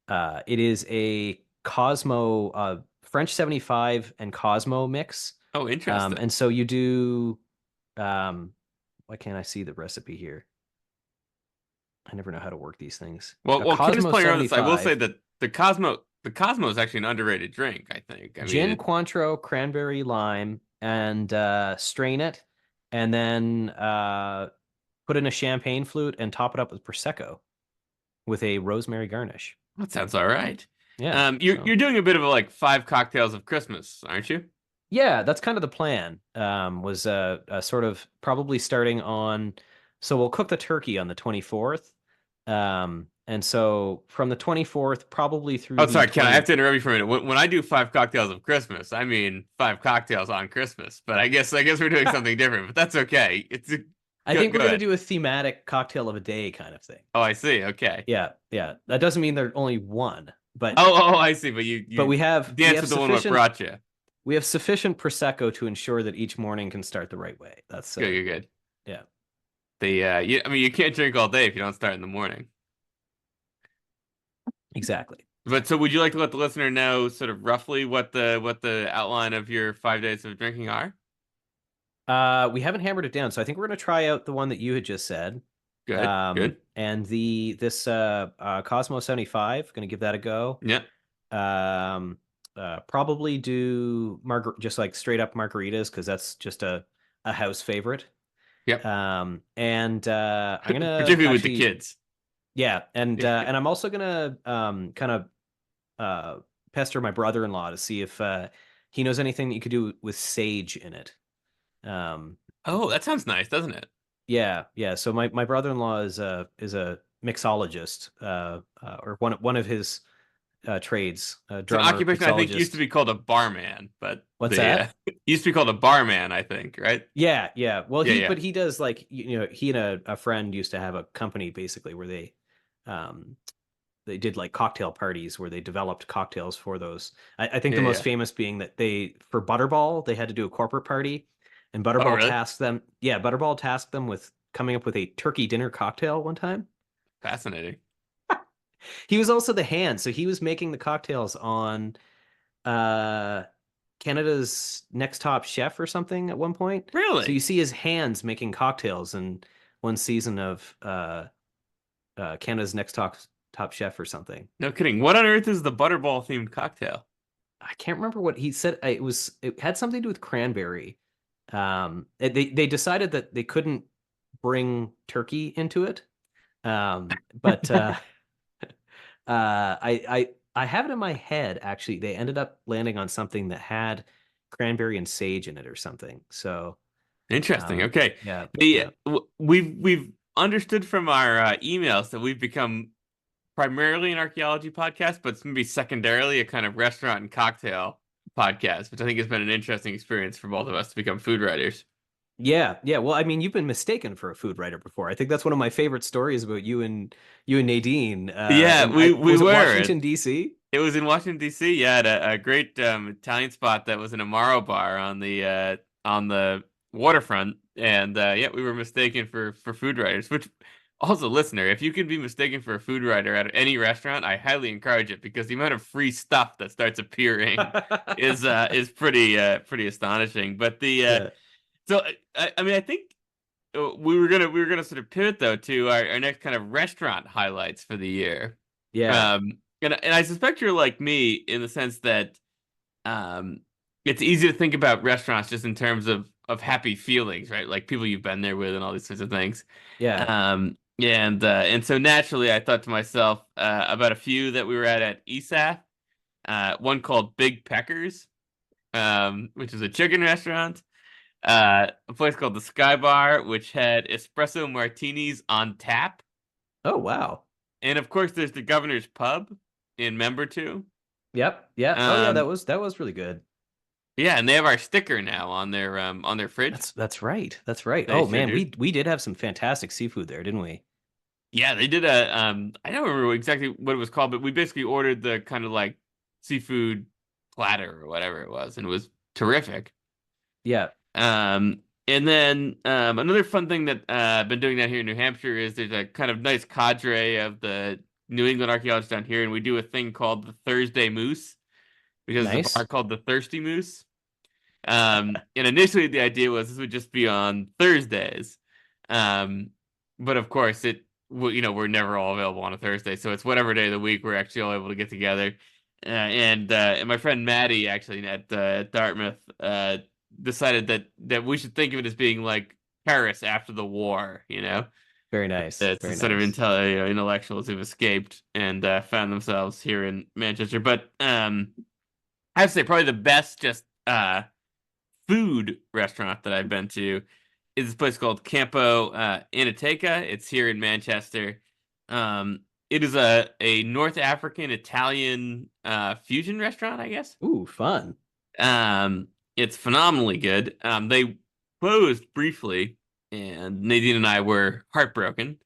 it is a Cosmo French 75 and Cosmo mix. Oh, interesting. And so you do, um, why can't I see the recipe here? I never know how to work these things. Well, A well, Ken is Cosmo playing around with this. I will say 75, that the Cosmo is actually an underrated drink, I think. I mean, gin, Cointreau, cranberry, lime, and strain it, and then put in a champagne flute and top it up with prosecco with a rosemary garnish. that sounds all right. Yeah. You're So doing a bit of a like five cocktails of Christmas, aren't you? yeah, that's kind of the plan. Was sort of probably starting on. So we'll cook the turkey on the 24th. And so from the 24th probably through Oh, the sorry, Ken. I have 20. to interrupt you for a minute. When I do five cocktails of Christmas, I mean five cocktails on Christmas. But I guess we're doing something different. But that's okay. I Go think we're go gonna ahead. do a thematic cocktail of a day kind of thing. Oh, I see. Okay. Yeah, yeah. That doesn't mean there's only one, Oh, I see. But but you we dance have with the one what sufficient brought you. we have sufficient prosecco to ensure that each morning can start the right way. That's Good, good, good. yeah, I mean, you can't drink all day if you don't start in the morning. exactly. But so, would you like to let the listener know sort of roughly what the outline of your 5 days of drinking are? We haven't hammered it down, so I think we're gonna try out the one that you had just said. Good, good. And this Cosmo 75, gonna give that a go. Yeah. Um, Probably do just like straight up margaritas because that's just a house favorite. Yep. And I'm gonna Particularly with the actually kids. yeah, and I'm also gonna kind of pester my brother-in-law to see if he knows anything that you could do with sage in it. Um, Oh, that sounds nice, doesn't it? yeah, yeah. So my brother-in-law is a mixologist, or one of his trades, It's an drummer, occupation I think used to mixologist. be called a barman, but What's the that? used to be called a barman, I think, right? Yeah, yeah. Well, Yeah, yeah. but he does like he and a friend used to have a company basically where um they did like cocktail parties where they developed cocktails for those. I think Yeah, the most yeah. famous being that they for Butterball they had to do a corporate party, and Oh, really? Butterball tasked them with coming up with a turkey dinner cocktail one time. Fascinating. He was also the hand, so he was making the cocktails on uh Canada's Next Top Chef or something at one point. So you Really? see his hands making cocktails in one season of Canada's Top Chef or something. No kidding. What on earth is the butterball themed cocktail? I can't remember what he said. It had something to do with cranberry. They decided that they couldn't bring turkey into it. But I have it in my head actually. They ended up landing on something that had cranberry and sage in it or something. So Interesting. Okay. yeah, The yeah. we've understood from our emails that we've become primarily an archaeology podcast, but maybe secondarily a kind of restaurant and cocktail podcast, which I think has been an interesting experience for both of us to become food writers. Yeah, yeah. Well, I mean, you've been mistaken for a food writer before. I think that's one of my favorite stories about you and Nadine. Yeah, And we I we was it were. Washington D.C.? It was in Washington D.C. Yeah, at a great Italian spot that was an Amaro bar on the waterfront, and yeah, we were mistaken for food writers. Which also, listener, if you can be mistaken for a food writer at any restaurant, I highly encourage it because the amount of free stuff that starts appearing is pretty astonishing. But the Yeah, so I mean I think we were gonna sort of pivot though to our next kind of restaurant highlights for the year. yeah, And I suspect you're like me in the sense that um, it's easy to think about restaurants just in terms of happy feelings, right? Like people you've been there with and all these sorts of things. yeah. And so naturally, I thought to myself about a few that we were at ESAF. One called Big Peckers, which is a chicken restaurant. A place called the Sky Bar, which had espresso martinis on tap. Oh, wow. And of course, there's the Governor's Pub in Member 2. Yep, yeah. Oh, yeah. Um, That was really good. yeah, and they have our sticker now on their fridge. That's right. That's right. They Oh sure man, do. we did have some fantastic seafood there, didn't we? Yeah, they did a I don't remember exactly what it was called, but we basically ordered the kind of like seafood platter or whatever it was, and it was terrific. Yeah. And then another fun thing that I've been doing down here in New Hampshire is there's a kind of nice cadre of the New England archaeologists down here, and we do a thing called the Thursday Moose because it's a bar Nice. called the Thirsty Moose. And initially the idea was this would just be on Thursdays. Um, but of course we're never all available on a Thursday, so it's whatever day of the week we're actually all able to get together. And my friend Maddie actually at Dartmouth decided that we should think of it as being like Paris after the war. Very nice. It's the Very sort of nice. intellectuals who've escaped and found themselves here in Manchester. But I have to say, probably the best just food restaurant that I've been to is this place called Campo Anateca. It's here in Manchester. It is a North African Italian fusion restaurant, I guess. Ooh, fun. It's phenomenally good. They closed briefly, and Nadine and I were heartbroken.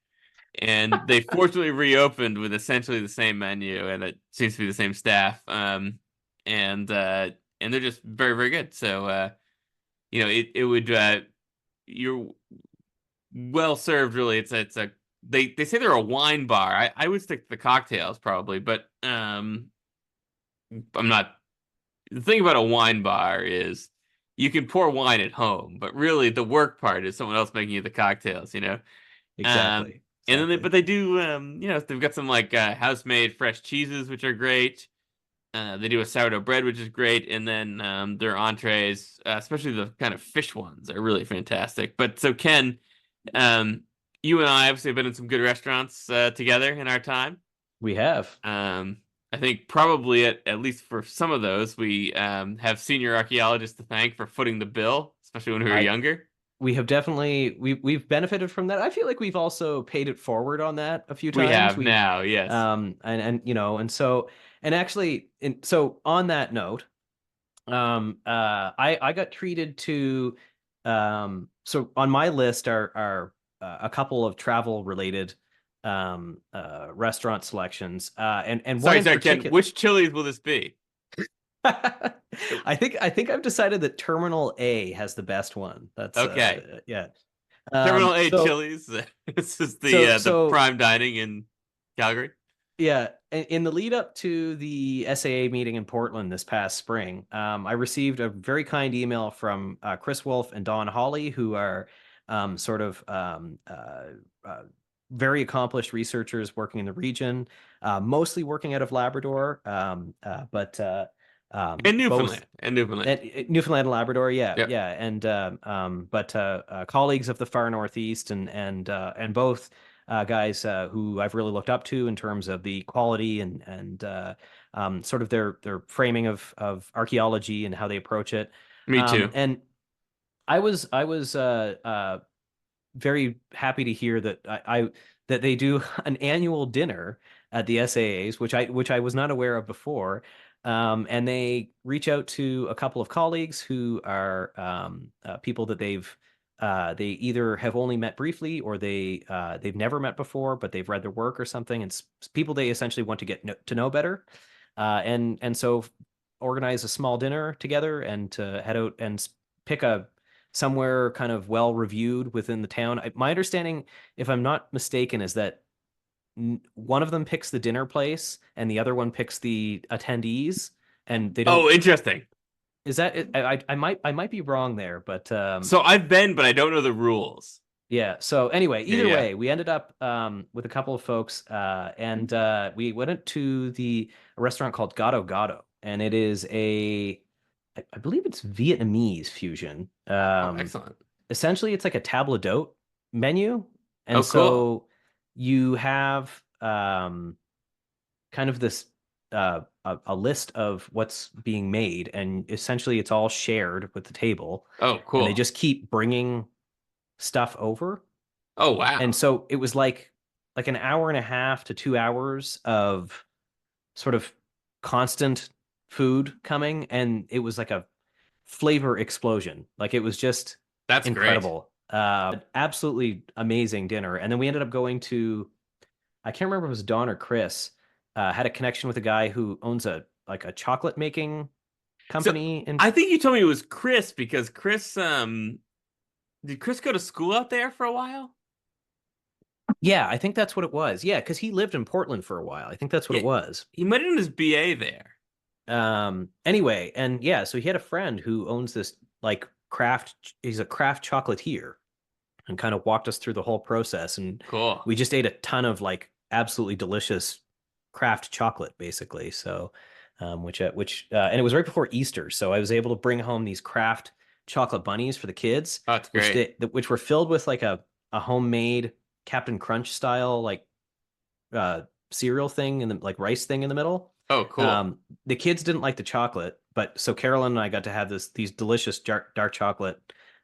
And they fortunately reopened with essentially the same menu, and it seems to be the same staff. And they're just very, very good. So it would you're well served, really. It's a they say they're a wine bar. I would stick to the cocktails probably, but I'm not. The thing about a wine bar is you can pour wine at home, but really the work part is someone else making you the cocktails. Um, Exactly. and then Exactly. but they do they've got some like house-made fresh cheeses which are great. They do a sourdough bread which is great, and then their entrees, especially the kind of fish ones, are really fantastic. But so Ken, um, you and I obviously have been in some good restaurants together in our time. We have. Um, I think probably at least for some of those, we have senior archaeologists to thank for footing the bill, especially when we were I younger. we have definitely we've benefited from that. I feel like we've also paid it forward on that a few We times. have We've now, yes. and and actually so on that note, I got treated to so on my list are a couple of travel related restaurant selections, and one Sorry, in sorry, Ken. particular. Which Chili's will this be? I think I've decided that Terminal A has the best one. That's Okay. yeah. Terminal A So Chili's. This is so the so prime dining in Calgary. yeah, in the lead up to the SAA meeting in Portland this past spring, I received a very kind email from Chris Wolf and Don Hawley, who are sort of uh, very accomplished researchers working in the region, mostly working out of Labrador, but In both Newfoundland. In Newfoundland. Newfoundland and Labrador, yeah, Yep. yeah, and but colleagues of the far northeast, and both guys who I've really looked up to in terms of the quality and sort of their framing of archaeology and how they approach it. Me too. And I was very happy to hear that that they do an annual dinner at the SAAs, which I was not aware of before. And they reach out to a couple of colleagues who are people that they either have only met briefly or they've never met before, but they've read their work or something. And people they essentially want to to know better, and so organize a small dinner together and to head out and pick a somewhere kind of well reviewed within the town. My understanding, if I'm not mistaken, is that one of them picks the dinner place and the other one picks the attendees, and they don't. Oh, interesting. Is that it? I might be wrong there, but So I've been, but I don't know the rules. yeah. So anyway, Yeah, either yeah. way, we ended up with a couple of folks, and we went to a restaurant called Gato Gato, and it is I believe it's Vietnamese fusion. Oh, excellent. Essentially it's like a table d'hote menu, Oh, and cool. so you have kind of this a list of what's being made, and essentially it's all shared with the table, Oh, and they cool. just keep bringing stuff over. Oh, And wow. so it was like an hour and a half to 2 hours of sort of constant food coming, and it was like a flavor explosion. Like it was just That's great. incredible. Absolutely amazing dinner. And then we ended up going to, I can't remember if it was Don or Chris, had a connection with a guy who owns a chocolate making So company in. I think you told me it was Chris because Chris did Chris go to school out there for a while? Yeah, I think that's what it was. Yeah, because he lived in Portland for a while. I think that's what Yeah. it was. He might have done his BA there. Anyway, and yeah, so he had a friend who owns this like craft, he's a craft chocolatier. and kind of walked us through the whole process. And Cool. we just ate a ton of like absolutely delicious craft chocolate, basically. So, and it was right before Easter, so I was able to bring home these craft chocolate bunnies for the kids, Oh, it's great. which were filled with like a homemade Captain Crunch style like uh cereal thing and like rice thing in the middle. Oh, cool. The kids didn't like the chocolate, but so Carolyn and I got to have these delicious dark chocolate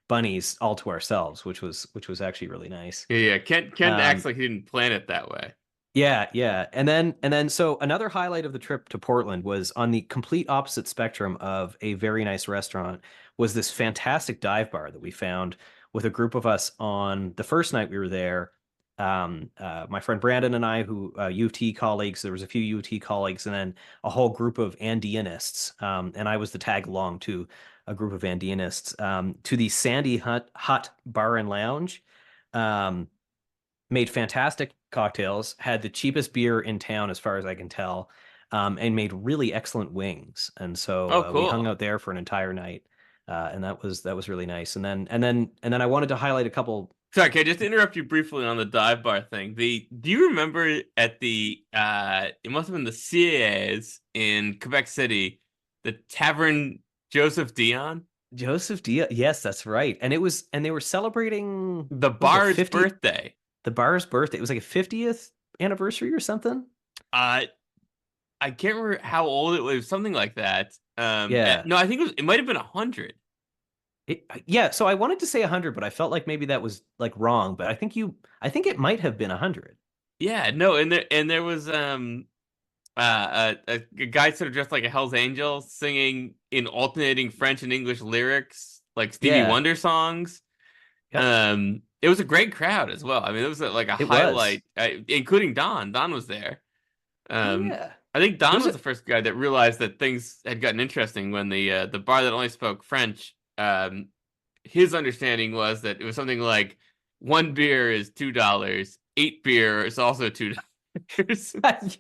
bunnies all to ourselves, which was actually really nice. Yeah, yeah. Ken acts Um, like he didn't plan it that way. yeah, yeah. And then so another highlight of the trip to Portland was on the complete opposite spectrum of a very nice restaurant was this fantastic dive bar that we found with a group of us on the first night we were there. My friend Brandon and I, who U of T colleagues, there was a few U of T colleagues, and then a whole group of Andeanists. And I was the tag along to a group of Andeanists to the Sandy Hut Bar and Lounge. Um, Made fantastic cocktails, had the cheapest beer in town as far as I can tell, and made really excellent wings. And so Oh, we hung cool. out there for an entire night, and that was really nice. And then I wanted to highlight a couple. Sorry, can I just interrupt you briefly on the dive bar thing? Do you remember at the it must have been the CAA's in Quebec City, the Tavern Joseph Dion? Joseph Diaz. Yes, that's right. And they were celebrating, The what was it, bar's 50, birthday. the bar's birthday. It was like a 50th anniversary or something. Uh I can't remember how old it was, something like that. Yeah. No, I think it might have been 100. Yeah, so I wanted to say 100, but I felt like maybe that was like wrong, but I think it might have been 100. Yeah, no, and there was a guy sort of dressed like a Hell's Angel singing in alternating French and English lyrics like Stevie Yeah. Wonder songs. Yep. It was a great crowd as well. I mean, it was like a It was. highlight, including Don. Don was there. Oh Um, yeah. I think It Don was was a the first guy that realized that things had gotten interesting when the bar that only spoke French. His understanding was that it was something like one beer is $2, eight beer is also $2.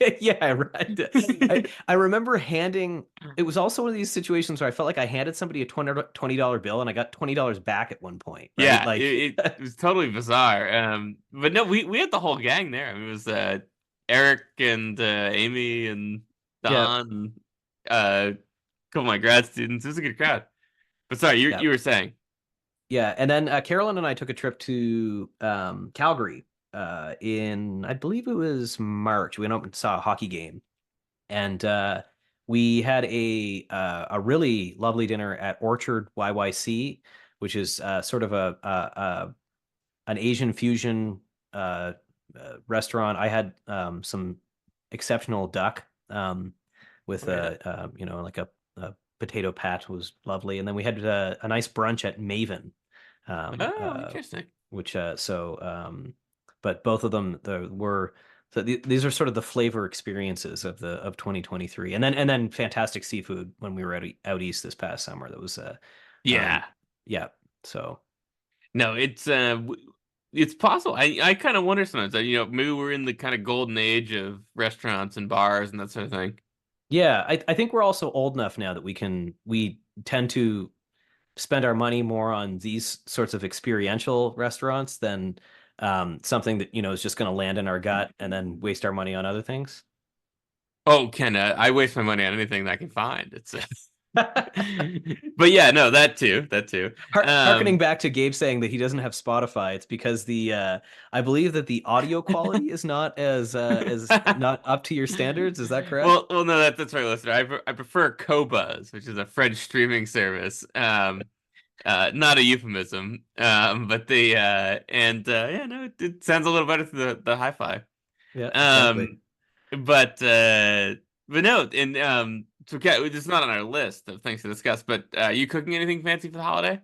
yeah, yeah, right. I remember handing it was also one of these situations where I felt like I handed somebody a $20 bill and I got $20 back at one point, right? Yeah, Like it was totally bizarre. But no, we had the whole gang there. I mean, it was Eric and Amy and yeah, Don and a couple of my grad students. It was a good crowd. But sorry, you yeah. you were saying. Yeah, and then Carolyn and I took a trip to Calgary in I believe it was March. We went up and saw a hockey game, and we had a really lovely dinner at Orchard YYC, which is sort of a an Asian fusion uh, restaurant. I had some exceptional duck with Oh, yeah. like a potato pat was lovely, and then we had a nice brunch at Maven, um, Oh, uh, interesting. which but both of them were. So these are sort of the flavor experiences of 2023, and then fantastic seafood when we were out east this past summer. That was um, Yeah. yeah. So No, it's possible. I kind of wonder sometimes that maybe we're in the kind of golden age of restaurants and bars and that sort of thing. yeah, I think we're also old enough now that we tend to spend our money more on these sorts of experiential restaurants than something that is just going to land in our gut and then waste our money on other things. Oh, Ken, I waste my money on anything that I can find. It's but yeah, no, that too, that too. Harkening Um, back to Gabe saying that he doesn't have Spotify, it's because the I believe that the audio quality is not as not up to your standards. Is that correct? well, no, that's right, listener. I prefer Qobuz, which is a French streaming service. Not a euphemism. But the and yeah, no, it sounds a little better through the hi-fi. Yeah, exactly. Um, but no, and so okay, it's not on our list of things to discuss. But you cooking anything fancy for the holiday?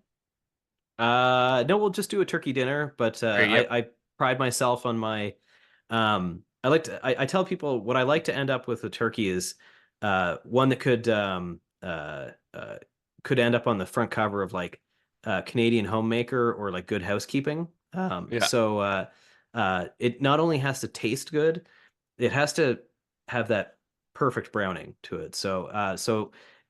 No, we'll just do a turkey dinner, but Yep. I pride myself on my I tell people what I like to end up with a turkey is one that could end up on the front cover of like Canadian Homemaker or like Good Housekeeping. Yeah. It not only has to taste good, it has to have that perfect browning to it. So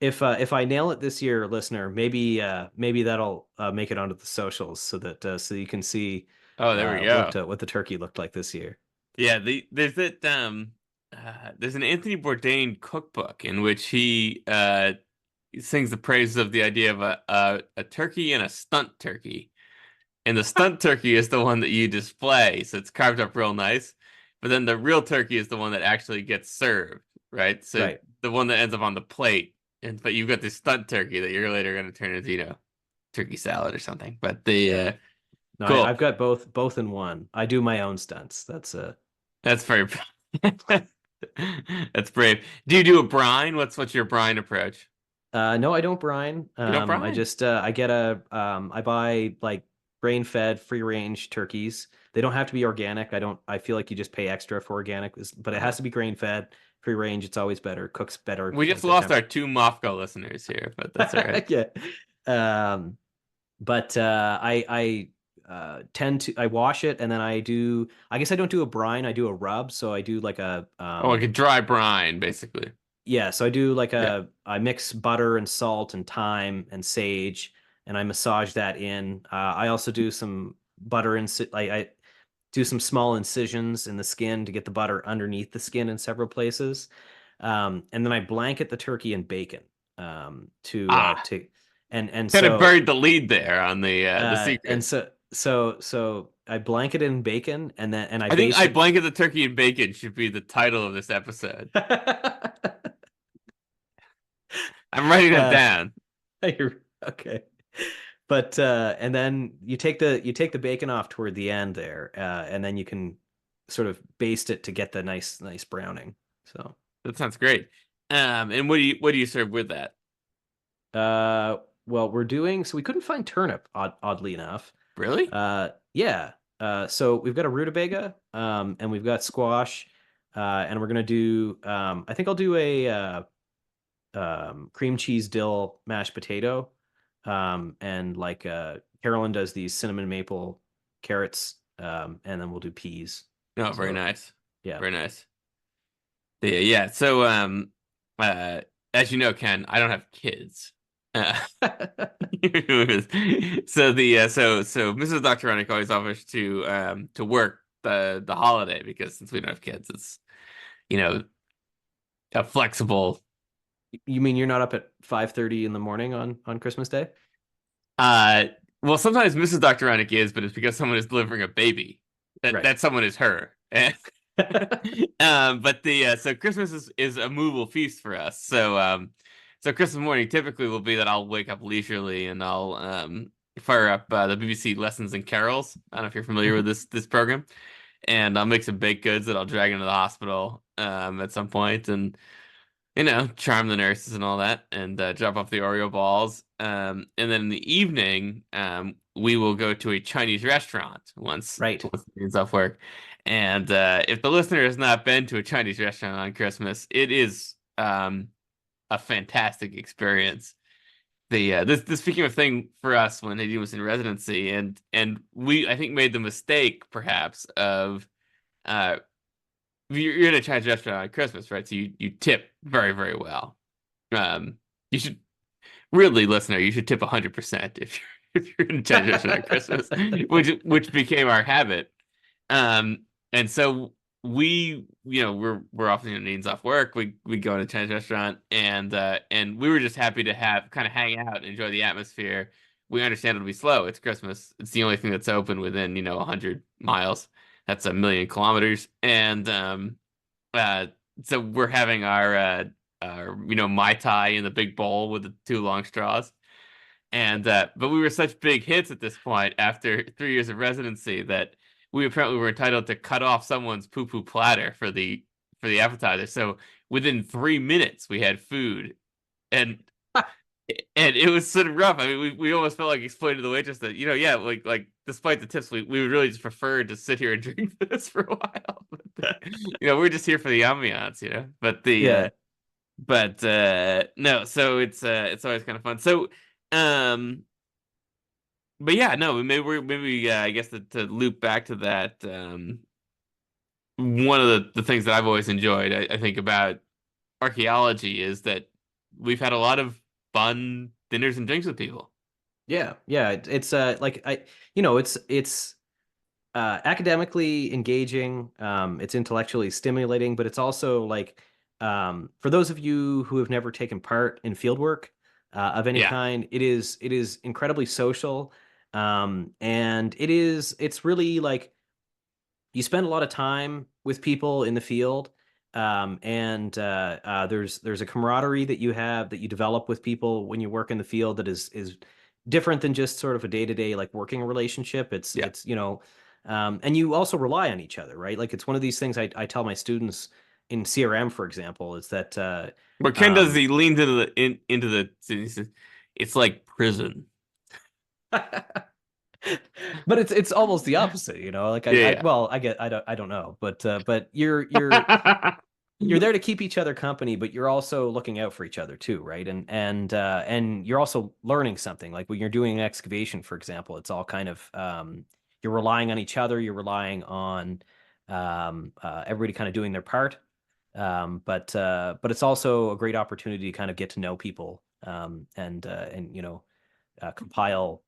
If I nail it this year, listener, maybe that'll make it onto the socials so that so you can see Oh, there we go. what the turkey looked like this year. Yeah, there's an Anthony Bourdain cookbook in which he sings the praises of the idea of a turkey and a stunt turkey. And the stunt turkey is the one that you display, so it's carved up real nice. But then the real turkey is the one that actually gets served, right? So Right. the one that ends up on the plate. And but you've got this stunt turkey that you're later going to turn into, turkey salad or something. But the Yeah. No, cool. I've got both in one. I do my own stunts. That's That's very that's brave. Do you do a brine? What's your brine approach? no, I don't brine. You don't I brine? just I buy like grain-fed free range turkeys. They don't have to be organic. I feel like you just pay extra for organic, but it has to be grain-fed, free range. It's always better, cooks better We just at the lost temp. our two Mofco listeners here, but that's all right. Yeah. Um, but tend to I wash it and then I guess I don't do a brine, I do a rub. So I do like a Oh, like a dry brine, basically. yeah, so I do like Yeah. I mix butter and salt and thyme and sage and I massage that in. I also do some butter and I do some small incisions in the skin to get the butter underneath the skin in several places. And then I blanket the turkey in bacon Ah, to and kind of so buried the lead there on the and secret. so I blanket it in bacon and I I think baste I it. blanket the turkey and bacon should be the title of this episode. I'm writing that uh, down. okay. But and then you take the bacon off toward the end there, and then you can sort of baste it to get the nice browning. So That sounds great. And what do you serve with that? uh well we're doing so we couldn't find turnip oddly enough. Really? Yeah. So we've got a rutabaga, and we've got squash, and we're gonna do I think I'll do a cream cheese dill mashed potato. And like Carolyn does these cinnamon maple carrots, and then we'll do peas. Oh, very So nice. yeah. Very nice. Yeah, yeah. So, uh, as you know, Ken, I don't have kids. Uh, so Mrs. Doctoronic always offers to work the holiday because since we don't have kids, it's you know a flexible. You mean you're not up at 5:30 in the morning on Christmas Day? Uh, well, sometimes Mrs. Doctoronic is, but it's because someone is delivering a baby. Right. That someone is her. But the so Christmas is a movable feast for us. So Christmas morning typically will be that I'll wake up leisurely and I'll fire up the BBC Lessons and Carols. I don't know if you're familiar with Mhm. this program, and I'll make some baked goods that I'll drag into the hospital at some point, and charm the nurses and all that, and drop off the Oreo balls. And then in the evening, we will go to a Chinese restaurant Right. once the kids off work. And if the listener has not been to a Chinese restaurant on Christmas, it is a fantastic experience. This became a thing for us when Nadine was in residency, and we I think made the mistake perhaps of uh you're in a Chinese restaurant on Christmas, right? So you tip very, very well. You should really, listener, you should tip 100% if you're in a Chinese restaurant on Christmas, which became our habit. And so we're often needs off work. We go to a Chinese restaurant, and we were just happy to have kind of hang out and enjoy the atmosphere. We understand it'll be slow. It's Christmas. It's the only thing that's open within 100 miles. That's 1,000,000 kilometers, and uh, so we're having our Mai Tai in the big bowl with the two long straws. And but we were such big hits at this point after 3 years of residency that we apparently were entitled to cut off someone's poo poo platter for the appetizer. So within 3 minutes we had food, and it was sort of rough. I mean, we almost felt like explaining to the waitress that yeah, like despite the tips, we would really just prefer to sit here and drink this for a while. But, we're just here for the ambiance. Yeah. But no, so it's always kind of fun. So um but yeah, no, maybe I guess to loop back to that, one of the things that I've always enjoyed, I think about archaeology is that we've had a lot of fun dinners and drinks with people. Yeah, yeah. It's like it's academically engaging. It's intellectually stimulating, but it's also like for those of you who have never taken part in field work of any Yeah, kind, it is incredibly social, and it's really like you spend a lot of time with people in the field, and there's a camaraderie that you have that you develop with people when you work in the field that is different than just sort of a day-to-day like working relationship. It's yeah. it's you know, and you also rely on each other, right? Like it's one of these things I tell my students in CRM, for example, is that What Ken does is um, he leans into into the he says, it's like prison. but it's almost the opposite, you know. Like I Yeah, well, I don't know, but you're there to keep each other company, but you're also looking out for each other too, right? And you're also learning something. Like when you're doing an excavation, for example, it's all kind of you're relying on each other, you're relying on everybody kind of doing their part. But it's also a great opportunity to kind of get to know people and compile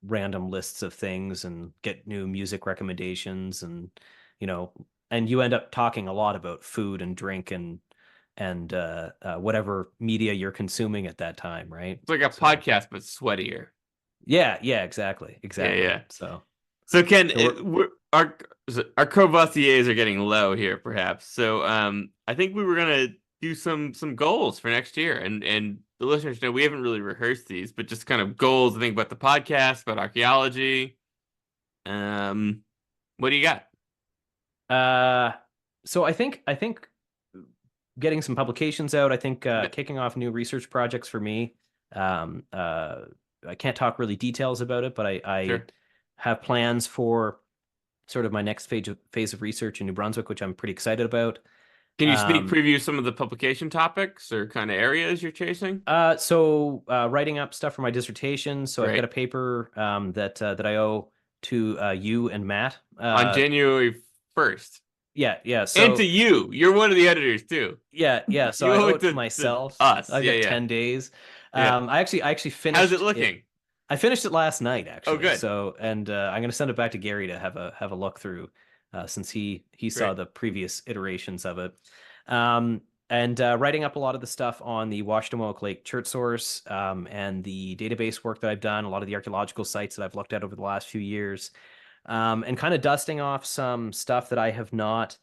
random lists of things and get new music recommendations you know and you end up talking a lot about food and drink and whatever media you're consuming at that time, right? it's like a So podcast but sweatier. yeah, yeah, exactly, Yeah, exactly. yeah. So So Ken, so we're our Courvoisiers are getting low here, perhaps. So I think we were gonna do some goals for next year, and the listeners know we haven't really rehearsed these, but just kind of goals to think about the podcast, about archaeology. Um, what do you got? uh so I think getting some publications out. I think Yeah, kicking off new research projects for me. Um, uh, I can't talk really details about it, but I sure. have plans for sort of my next phase of research in New Brunswick, which I'm pretty excited about. Can you sneak Um, preview some of the publication topics or kind of areas you're chasing? writing up stuff for my dissertation. So I've got a Great. paper that I owe to you and Matt. On January 1st. Yeah, yeah. And to So you. You're one of the editors too. yeah, yeah. So You I owe owe it it to to myself. us. I've Yeah, got yeah. 10 days. Yeah. I actually How's it finished it. looking? I finished it last night, Oh, actually. good. So, and I'm going to send it back to Gary to have a look through, since he saw Great. the previous iterations of it. And writing up a lot of the stuff on the Washtenamock Lake chert source, and the database work that I've done, a lot of the archaeological sites that I've looked at over the last few years, and kind of dusting off some stuff that I have not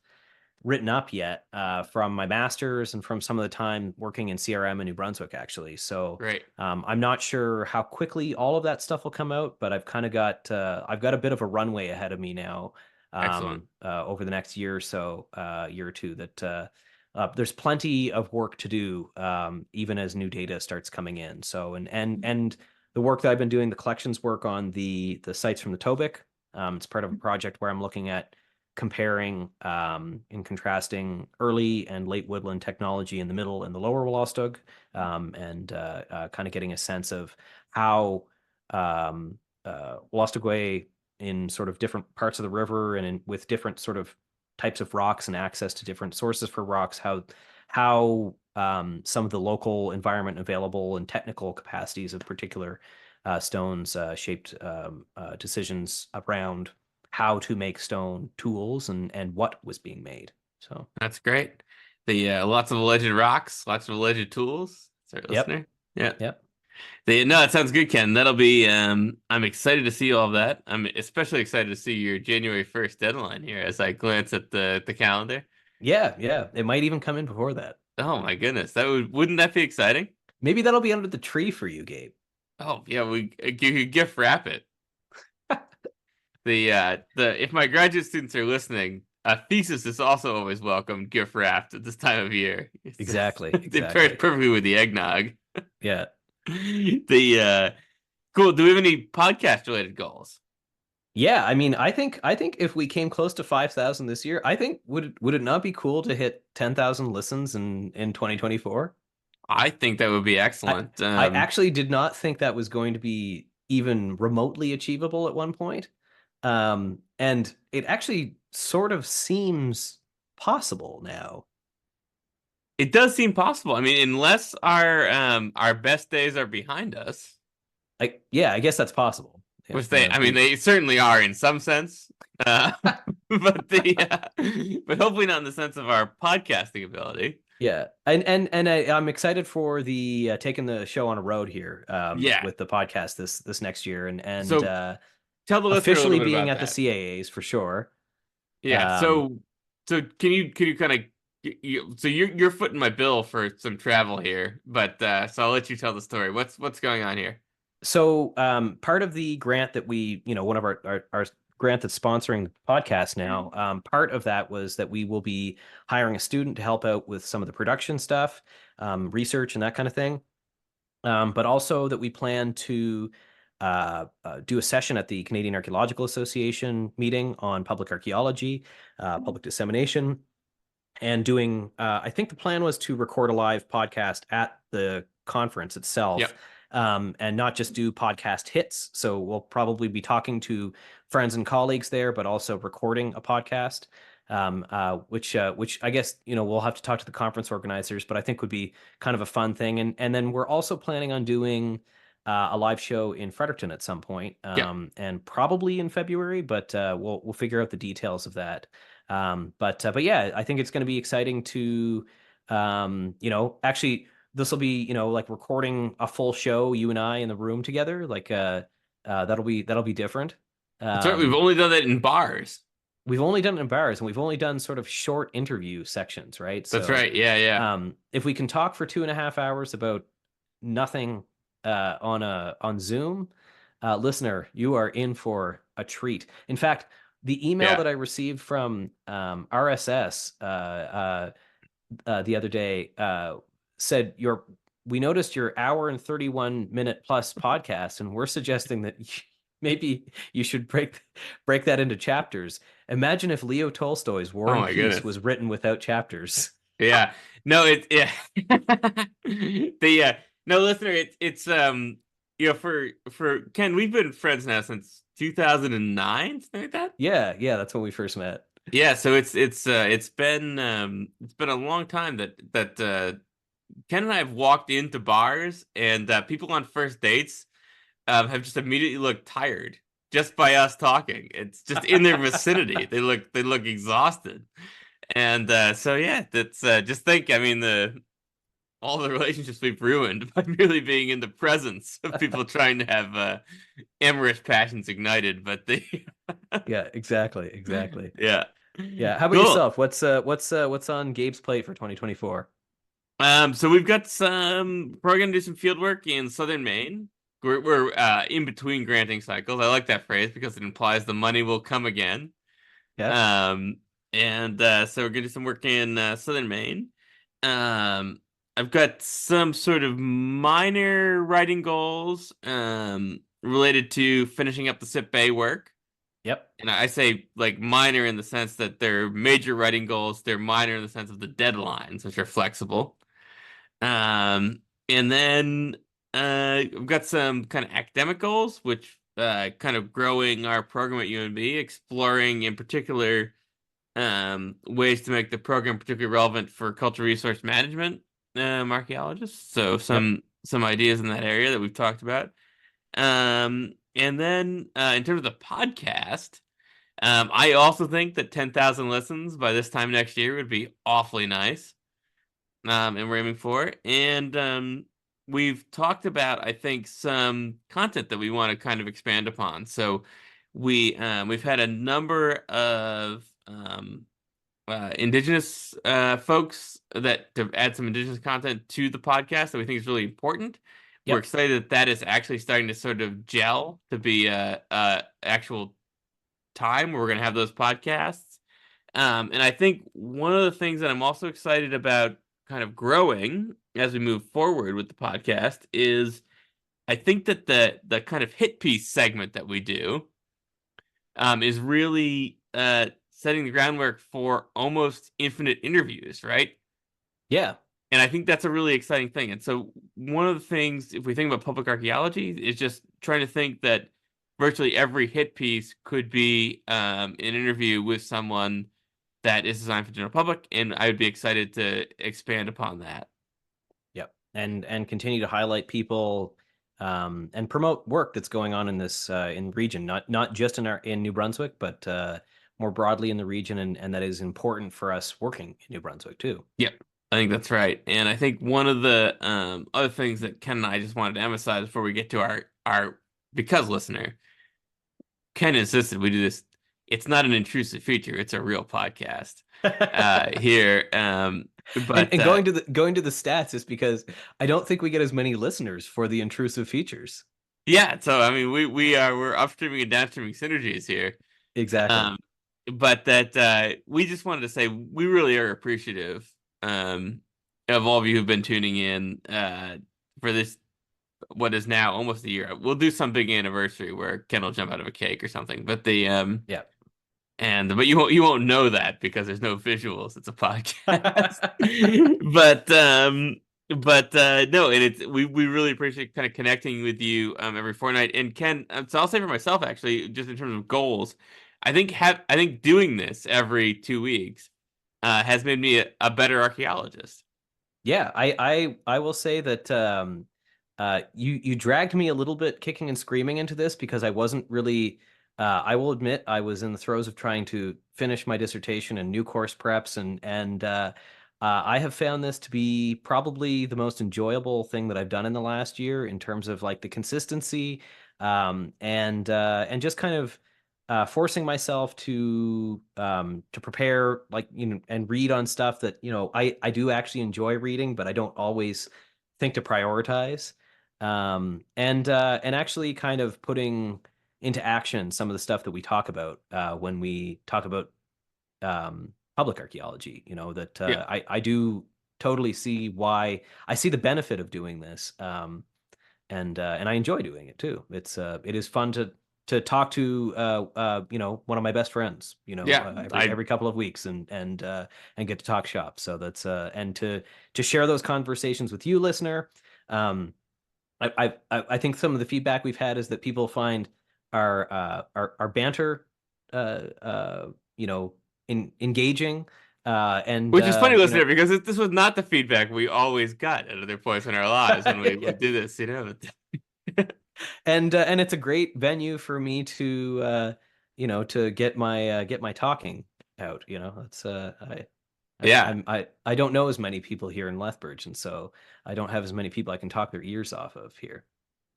written up yet from my master's and from some of the time working in CRM in New Brunswick, actually. So Great. I'm not sure how quickly all of that stuff will come out, but I've got a bit of a runway ahead of me now, Excellent. over the next year or so, year or two, that there's plenty of work to do, even as new data starts coming in. So and the work that I've been doing, the collections work on the sites from the Tobic. It's part of a project where I'm looking at comparing and contrasting early and late woodland technology in the middle and the lower Wolastoq, and kind of getting a sense of how Wolastoqey in sort of different parts of the river and with different sort of types of rocks and access to different sources for rocks, how some of the local environment available and technical capacities of particular stones shaped decisions around how to make stone tools and what was being made. So, That's great. The lots of alleged rocks, lots of alleged tools. Sorry, yep, listener. Yeah. yep. No, it sounds good, Ken. That'll be I'm excited to see all of that. I'm especially excited to see your January 1st deadline here as I glance at the calendar. Yeah, yeah. It might even come in before that. Oh my goodness. Wouldn't that be exciting? Maybe that'll be under the tree for you, Gabe. Oh yeah, you could gift wrap it. The if my graduate students are listening, a thesis is also always welcome gift wrapped at this time of year. Exactly, It pairs exactly. perfectly with the eggnog. Yeah. The cool. Do we have any podcast related goals? Yeah, I mean, I think if we came close to 5,000 this year, I think would it not be cool to hit 10,000 listens in 2024? I think that would be I excellent. I actually did not think that was going to be even remotely achievable at one point. And it actually sort of seems possible now. It does seem possible. I mean, unless our best days are behind us, Like, yeah, I guess that's possible. Yeah, which I mean, they certainly are in some sense, uh, but hopefully not in the sense of our podcasting ability. yeah, and I'm excited for the taking the show on a road here Yeah. with the podcast this next year, and So tell the listener a little officially bit being about at the that. CAAs for sure. Yeah. Um, So can you kind of so you're footing my bill for some travel here, but so I'll let you tell the story. What's going on here? so part of the grant that we, one of our grant that's sponsoring the podcast now, part of that was that we will be hiring a student to help out with some of the production stuff, research and that kind of thing. But also that we plan to do a session at the Canadian Archaeological Association meeting on public archaeology, public dissemination, and doing, I think the plan was to record a live podcast at the conference itself. Yep. And not just do podcast hits. So we'll probably be talking to friends and colleagues there, but also recording a podcast, which I guess we'll have to talk to the conference organizers, but I think would be kind of a fun thing. And then we're also planning on doing a live show in Fredericton at some point, Yep. and probably in February, but we'll figure out the details of that. But yeah, I think it's going to be exciting to, actually this will be, like recording a full show, you and I in the room together. Like, that'll be different. That's right. We've Um, only done that in bars. we've only done it in bars and we've only done sort of short interview sections, right? That's So, right. Yeah, yeah. if we can talk for 2.5 hours about nothing, on Zoom, listener, you are in for a treat. In fact, the email Yeah. that I received from RSS the other day said we noticed your hour and 31-minute plus podcast, and we're suggesting that maybe you should break that into chapters. Imagine if Leo Tolstoy's War Oh and my Peace goodness. was written without chapters. Yeah. No, it's yeah. The no, listener, it's for Ken, we've been friends now since 2009, something like that. Yeah, yeah, that's when we first met. Yeah, so it's been a long time that Ken and I have walked into bars and people on first dates have just immediately looked tired just by us talking. It's just in their vicinity. They look exhausted. And so yeah, that's just think. I mean, the all the relationships we've ruined by merely being in the presence of people trying to have amorous passions ignited. But the Yeah, exactly, exactly. yeah, Yeah. How about cool. yourself? What's on Gabe's plate for 2024? So we've got some. We're gonna do some field work in southern Maine. We're in between granting cycles. I like that phrase because it implies the money will come again. Yes. Um, and so we're gonna do some work in southern Maine. Um, I've got some sort of minor writing goals related to finishing up the SIP Bay work. Yep. And I say like minor in the sense that they're major writing goals. They're minor in the sense of the deadlines, which are flexible. And then we've got some kind of academic goals, which kind of growing our program at UNB, exploring in particular ways to make the program particularly relevant for cultural resource management archaeologists. So Yep. some ideas in that area that we've talked about. And then in terms of the podcast, I also think that 10,000 listens by this time next year would be awfully nice. And we're aiming for. And we've talked about, I think, some content that we want to kind of expand upon. So we've had a number of indigenous folks that to add some indigenous content to the podcast that we think is really important. We're Yep. excited that that is actually starting to sort of gel to be a actual time where we're going to have those podcasts. And I think one of the things that I'm also excited about kind of growing as we move forward with the podcast is I think that the kind of hit piece segment that we do is really setting the groundwork for almost infinite interviews, right? Yeah. And I think that's a really exciting thing. And so one of the things, if we think about public archaeology, is just trying to think that virtually every hit piece could be an interview with someone that is designed for the general public, and I would be excited to expand upon that. Yep. And continue to highlight people and promote work that's going on in this in region, not just in New Brunswick, but more broadly in the region, and that is important for us working in New Brunswick too. Yep, I think that's right. And I think one of the other things that Ken and I just wanted to emphasize before we get to our because listener, Ken insisted we do this. It's not an intrusive feature; it's a real podcast here. But And going to the stats is because I don't think we get as many listeners for the intrusive features. yeah, so I mean, we're upstreaming and downstreaming synergies here. Exactly. Um, but that we just wanted to say we really are appreciative um of all of you who've been tuning in for this what is now almost a year. We'll do some big anniversary where Ken will jump out of a cake or something. But the Yeah. and but you won't know that because there's no visuals. It's a podcast. but no, and it's we really appreciate kind of connecting with you every fortnight. And Ken, so I'll say for myself actually, just in terms of goals, I think doing this every 2 weeks has made me a better archaeologist. Yeah, I will say that you dragged me a little bit kicking and screaming into this because I wasn't really I will admit I was in the throes of trying to finish my dissertation and new course preps, and I have found this to be probably the most enjoyable thing that I've done in the last year in terms of like the consistency and just kind of forcing myself to prepare, like, and read on stuff that I do actually enjoy reading, but I don't always think to prioritize, and actually kind of putting into action some of the stuff that we talk about when we talk about public archaeology. That Yeah, I do totally see why I see the benefit of doing this. And I enjoy doing it too. It is fun to talk to one of my best friends, yeah, I every couple of weeks, and get to talk shop. So that's and to share those conversations with you, listener. Um, I think some of the feedback we've had is that people find our banter you know engaging, and which is funny, listener, because this was not the feedback we always got at other points in our lives when we yeah. would do this, you know. And it's a great venue for me to get my talking out. It's Yeah. I don't know as many people here in Lethbridge, and so I don't have as many people I can talk their ears off of here.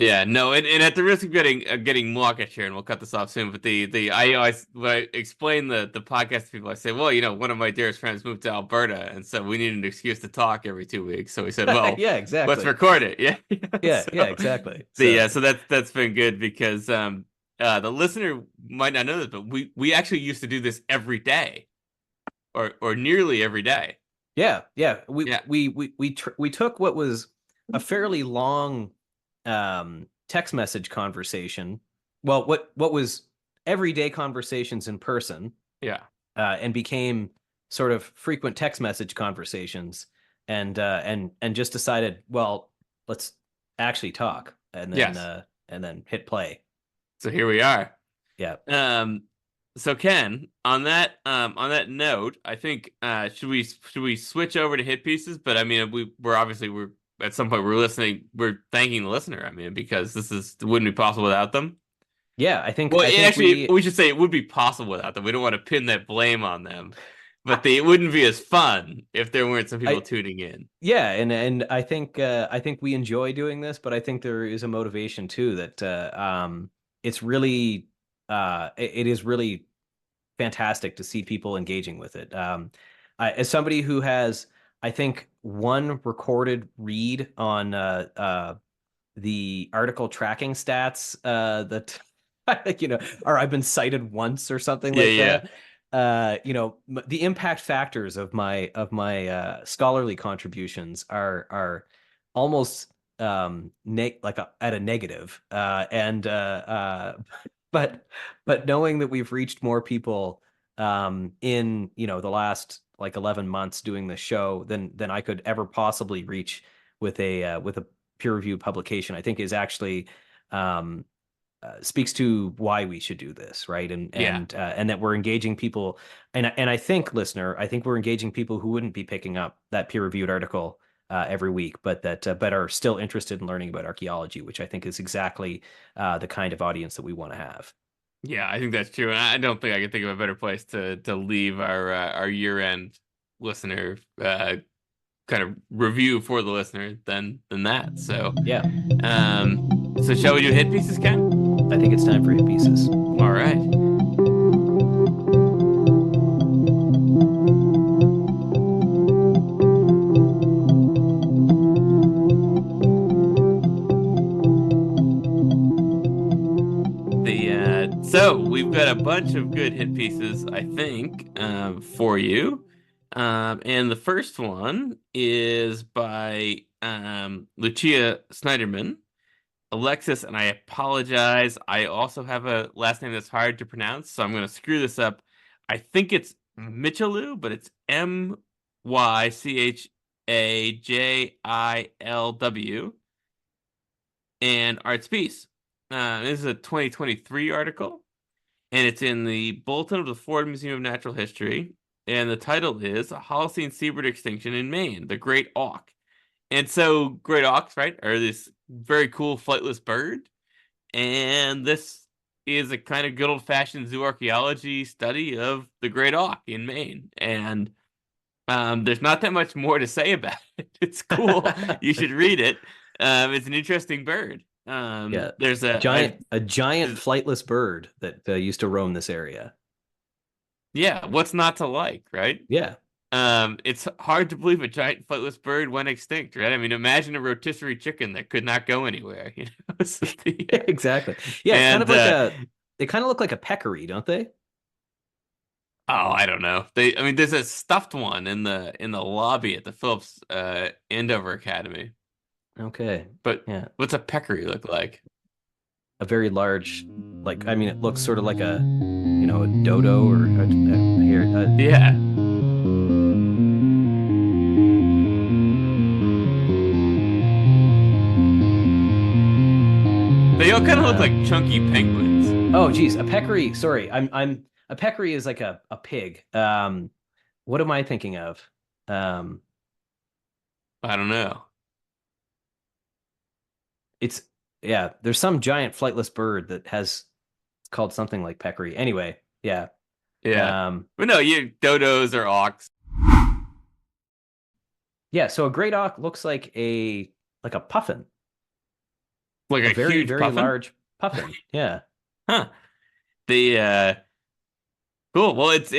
Yeah, no, and at the risk of getting mawkish here, and we'll cut this off soon. But the I always when I explain the podcast to people, I say, well, one of my dearest friends moved to Alberta, and so we need an excuse to talk every 2 weeks. So we said, well, Yeah, let's exactly. record it. Yeah, Yeah, yeah, so exactly. the So so that's been good because the listener might not know this, but we actually used to do this every day or nearly every day. yeah, yeah. Yeah, We took what was a fairly long text message conversation. Well, what was everyday conversations in person, yeah, and became sort of frequent text message conversations, and just decided, well, let's actually talk, yes. and then hit play. So here we are. Yeah. Um, so Ken, on that note, I think should we switch over to hit pieces? But I mean, we're at some point we're thanking the listener. I mean, because this wouldn't be possible without them. Yeah, I think Well, I think actually, we we should say it would be possible without them. We don't want to pin that blame on them, but it wouldn't be as fun if there weren't some people I tuning in. yeah, and I think we enjoy doing this, but I think there is a motivation too that it's really it is really fantastic to see people engaging with it. As somebody who has, I think, one recorded read on the article tracking stats that or I've been cited once or something Yeah, like yeah, that. The impact factors of my scholarly contributions are almost at a negative, and but knowing that we've reached more people in the last like 11 months doing the show than I could ever possibly reach with a peer review publication, I think is actually um speaks to why we should do this, right? Yeah. And that we're engaging people, and I think, listener, I think we're engaging people who wouldn't be picking up that peer-reviewed article every week, but are still interested in learning about archaeology, which I think is exactly the kind of audience that we want to have. Yeah, I think that's true. And I don't think I can think of a better place to leave our year-end listener kind of review for the listener than that. Yeah, So shall we do hit pieces, Ken? I think it's time for hit pieces. All right. So we've got a bunch of good hit pieces, I think, for you. And the first one is by Lucia Snyderman. Alexis, and I apologize. I also have a last name that's hard to pronounce, so I'm going to screw this up. I think it's Michalou, but it's Mychajilw. And Arts Piece. This is a 2023 article, and it's in the Bulletin of the Ford Museum of Natural History. And the title is A Holocene Seabird Extinction in Maine, the Great Auk. And so great auks, right, are this very cool flightless bird. And this is a kind of good old-fashioned zooarchaeology study of the great auk in Maine. And there's not that much more to say about it. It's cool. You should read it. It's an interesting bird. Yeah, There's a giant flightless bird that used to roam this area. yeah, what's not to like, right? Yeah. It's hard to believe a giant flightless bird went extinct, right? I mean, imagine a rotisserie chicken that could not go anywhere, you know? Exactly. Yeah, it's kind And of like they kind of look like a peccary, don't they? oh, I don't know. I mean, there's a stuffed one in the lobby at the Phillips Andover Academy. Okay. But Yeah. what's a peccary look like? A very large, like, I mean, it looks sort of like a dodo or here. Yeah. They all kind of look like chunky penguins. Oh, geez, a peccary. Sorry, I'm a peccary is like a pig. What am I thinking of? Um, I don't know. it's yeah. There's some giant flightless bird that has it's called something like peccary. Anyway, yeah. Yeah. Um, But no, you dodos or auks. yeah. So a great auk looks like a puffin, Like a a very huge very puffin? large puffin. Yeah. Huh. The cool. Well, it's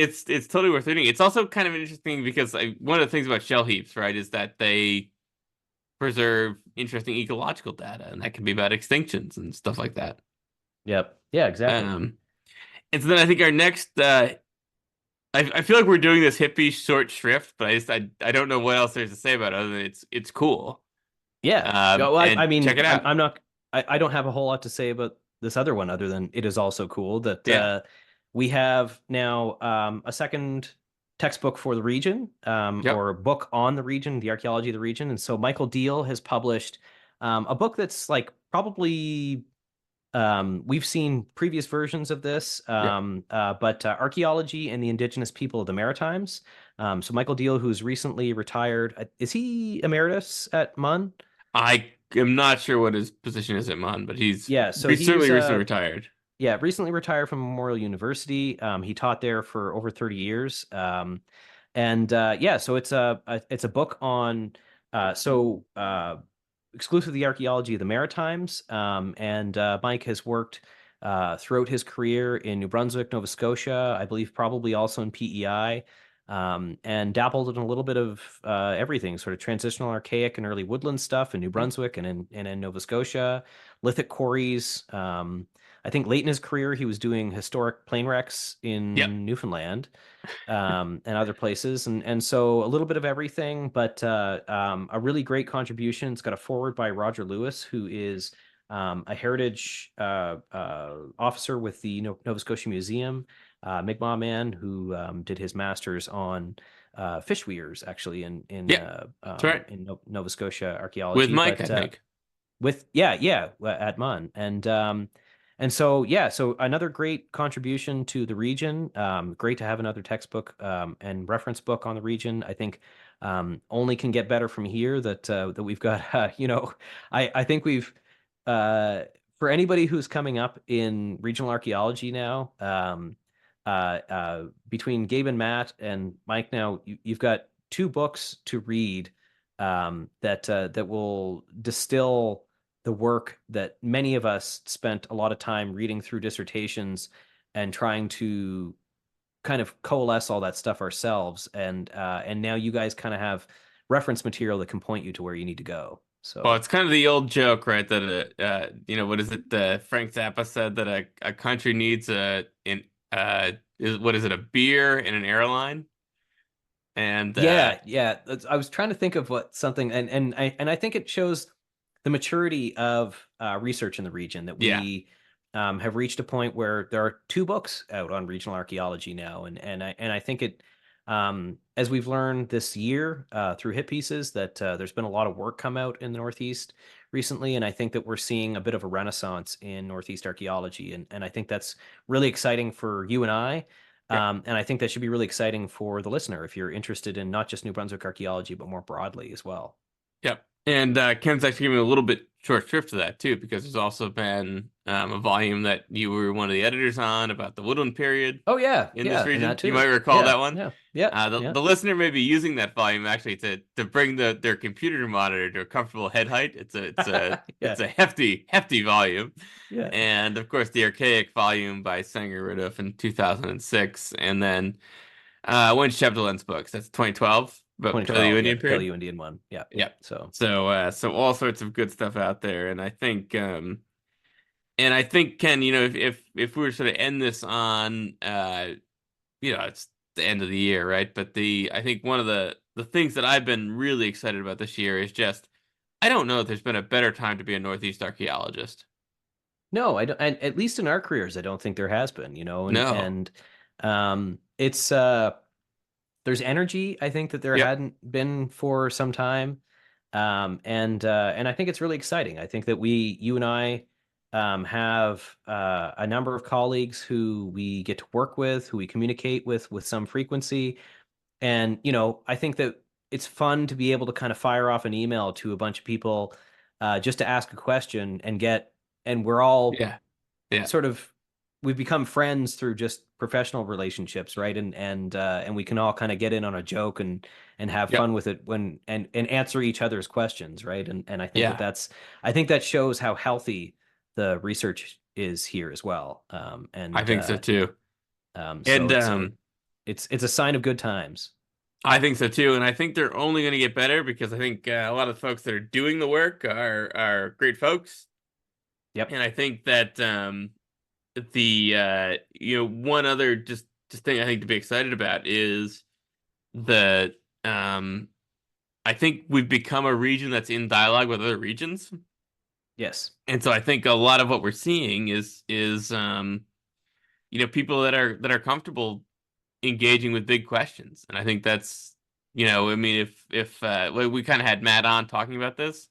totally worth reading. It's also kind of interesting because one of the things about shell heaps, right, is that they preserve interesting ecological data, and that can be about extinctions and stuff like that. Yep. Yeah. Exactly. Um, and so then I think our next, I feel like we're doing this hippie short shrift, but I don't know what else there's to say about it other than it's cool. Yeah. Yeah, well, I And check mean, it out. I'm not. I don't have a whole lot to say about this other one other than it is also cool that Yeah. we have now a second textbook for the region, Yep. or a book on the region, the archaeology of the region. And so Michael Deal has published a book that's like probably we've seen previous versions of this, Yep. but archaeology and the indigenous people of the Maritimes. So Michael Deal, who's recently retired, is he emeritus at MUN? I am not sure what his position is at Mon, but Yeah, so he's certainly recently retired. yeah, recently retired from Memorial University. He taught there for over 30 years. And yeah, so it's a book on exclusively the archaeology of the Maritimes. And Mike has worked throughout his career in New Brunswick, Nova Scotia, I believe probably also in PEI, and dabbled in a little bit of everything, sort of transitional archaic and early woodland stuff in New Hmm. Brunswick and in Nova Scotia, lithic quarries. I think late in his career, he was doing historic plane wrecks Yep. in Newfoundland, and other places, and so a little bit of everything, but a really great contribution. It's got a foreword by Roger Lewis, who is a heritage officer with the Nova Scotia Museum, Mi'kmaq man who did his master's on fish weirs, actually Yeah. That's right. in Nova Scotia With archaeology, Mike, I but think. with yeah at MUN, and and so yeah, so another great contribution to the region. Great to have another textbook and reference book on the region. I think only can get better from here. That we've got. I think we've uh, for anybody who's coming up in regional archaeology now. Between Gabe and Matt and Mike now, you've got two books to read that will distill the work that many of us spent a lot of time reading through dissertations and trying to kind of coalesce all that stuff ourselves. And now you guys kind of have reference material that can point you to where you need to go. Well, So it's kind of the old joke, right? That what is it? Frank Zappa said that a country needs what is it? A beer and an airline, and yeah, yeah. I was trying to think of what something, and I think it shows the maturity of research in the region that yeah, we have reached a point where there are two books out on regional archaeology now, and I think it as we've learned this year through hit pieces that there's been a lot of work come out in the Northeast recently, and I think that we're seeing a bit of a renaissance in Northeast archaeology, and I think that's really exciting for you and I. yeah. And I think that should be really exciting for the listener if you're interested in not just New Brunswick archaeology, but more broadly as well. Yep. And Ken's actually giving me a little bit short shrift to that too, because there's also been a volume that you were one of the editors on about the Woodland period Oh yeah, in this yeah, and region. that You might too. recall Yeah, that one. yeah, yeah, The yeah, the listener may be using that volume actually to bring their computer monitor to a comfortable head height. yeah, It's a hefty volume, yeah. and of course the archaic volume by Sanger Ridoff in 2006, and then Winch Chapdelain's books. That's 2012 about the 2012. Yeah, Paleo-Indian the period. Paleo Indian one. Yeah. Yeah. So So all sorts of good stuff out there, and I think Ken, if we were sort of end this on it's the end of the year, right? But the I think one of the things that I've been really excited about this year is just I don't know if there's been a better time to be a Northeast archaeologist. no, I don't. And at least in our careers, I don't think there has been. No. It's there's energy I think that there Yep. hadn't been for some time. And I think it's really exciting. I think that you and I, have a number of colleagues who we get to work with, who we communicate with some frequency. And, I think that it's fun to be able to kind of fire off an email to a bunch of people just to ask a question and we're all Yeah. Yeah. sort of we've become friends through just professional relationships, right? And we can all kind of get in on a joke and have Yep. fun with it and answer each other's questions, right? And I think Yeah. I think that shows how healthy the research is here as well. I think so too. So And it's a sign of good times. I think so too. And I think they're only going to get better because I think a lot of the folks that are doing the work are great folks. Yep. And I think that the one other just thing I think to be excited about is the I think we've become a region that's in dialogue with other regions. Yes. And so I think a lot of what we're seeing is people that are comfortable engaging with big questions. And I think that's I mean if we kind of had Matt on talking about this.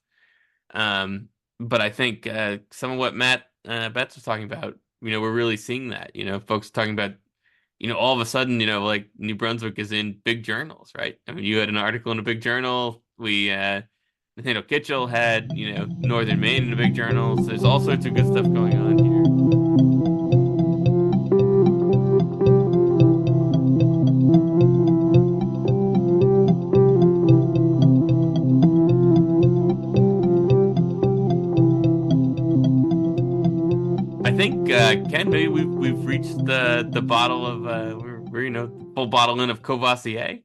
But I think some of what Matt Betts was talking about, we're really seeing that. Folks talking about, all of a sudden, like New Brunswick is in big journals, right? I mean, you had an article in a big journal. Nathaniel Kitchell had, Northern Maine in a big journal. So there's all sorts of good stuff going on here. I think Ken, maybe we've reached the bottle of we're the full bottle in of Courvoisier.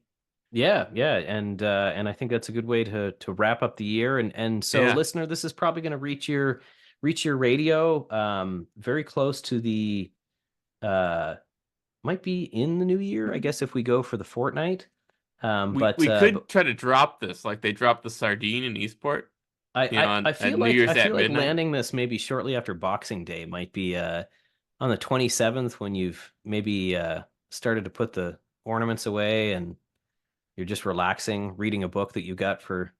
Yeah, yeah, and I think that's a good way to wrap up the year. And so, Yeah. listener, this is probably going to reach your radio very close to the uh might be in the new year, I guess, if we go for the fortnight. We But could try to drop this like they dropped the sardine in Eastport, I at feel New like Year's at midnight. landing this maybe shortly after Boxing Day might be on the 27th when you've maybe started to put the ornaments away and you're just relaxing, reading a book that you got for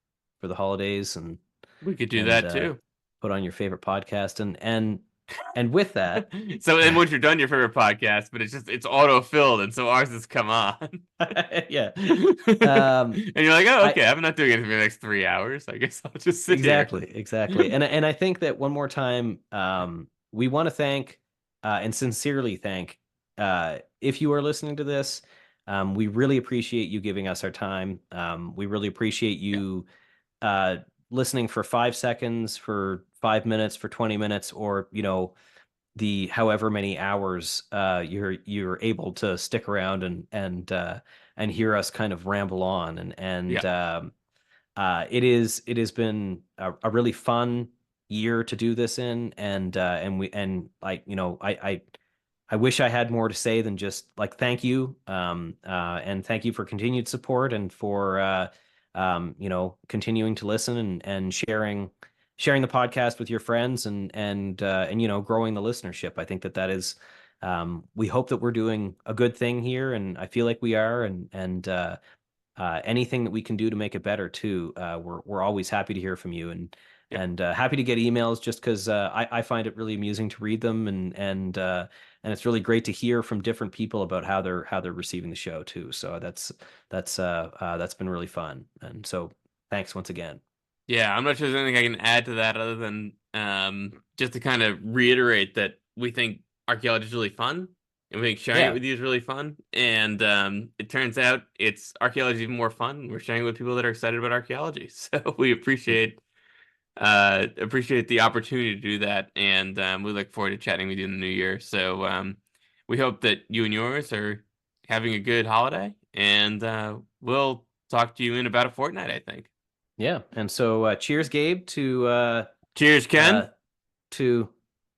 the holidays We could do and that too. put on your favorite podcast and And with that, So then once you're done your favorite podcast, but it's auto-filled, and so ours has come on. yeah. And you're like, oh, I okay, I'm not doing anything for the next 3 hours. I guess I'll just sit here. exactly. And I think that one more time, we want to thank and sincerely thank if you are listening to this, we really appreciate you giving us our time. We really appreciate Yeah. you uh, listening for 5 seconds, for 5 minutes, for 20 minutes, or the however many hours you're able to stick around and hear us kind of ramble on and Yeah. it has been a really fun year to do this in and like I wish I had more to say than just like thank you and thank you for continued support and for continuing to listen and sharing the podcast with your friends and growing the listenership. I think that is we hope that we're doing a good thing here, and I feel like we are, and anything that we can do to make it better too. We're always happy to hear from you, Yeah. and happy to get emails just because I find it really amusing to read them, and it's really great to hear from different people about how they're receiving the show too. So that's been really fun, and so thanks once again. Yeah, I'm not sure there's anything I can add to that other than just to kind of reiterate that we think archaeology is really fun, and we think sharing it Yeah, with you is really fun. And it turns out it's archaeology is even more fun. We're sharing it with people that are excited about archaeology, so we appreciate the opportunity to do that, and we look forward to chatting with you in the new year. So we hope that you and yours are having a good holiday, and we'll talk to you in about a fortnight, I think. yeah, and so cheers, Gabe, Cheers, uh, Ken. to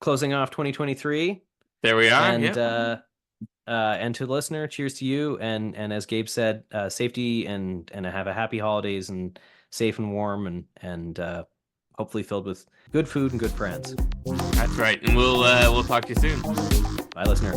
closing off 2023, There we are. and Yeah. to the listener, cheers to you. And as Gabe said, safety and have a happy holidays and safe and warm and hopefully filled with good food and good friends. That's right. And we'll talk to you soon. Bye, listener.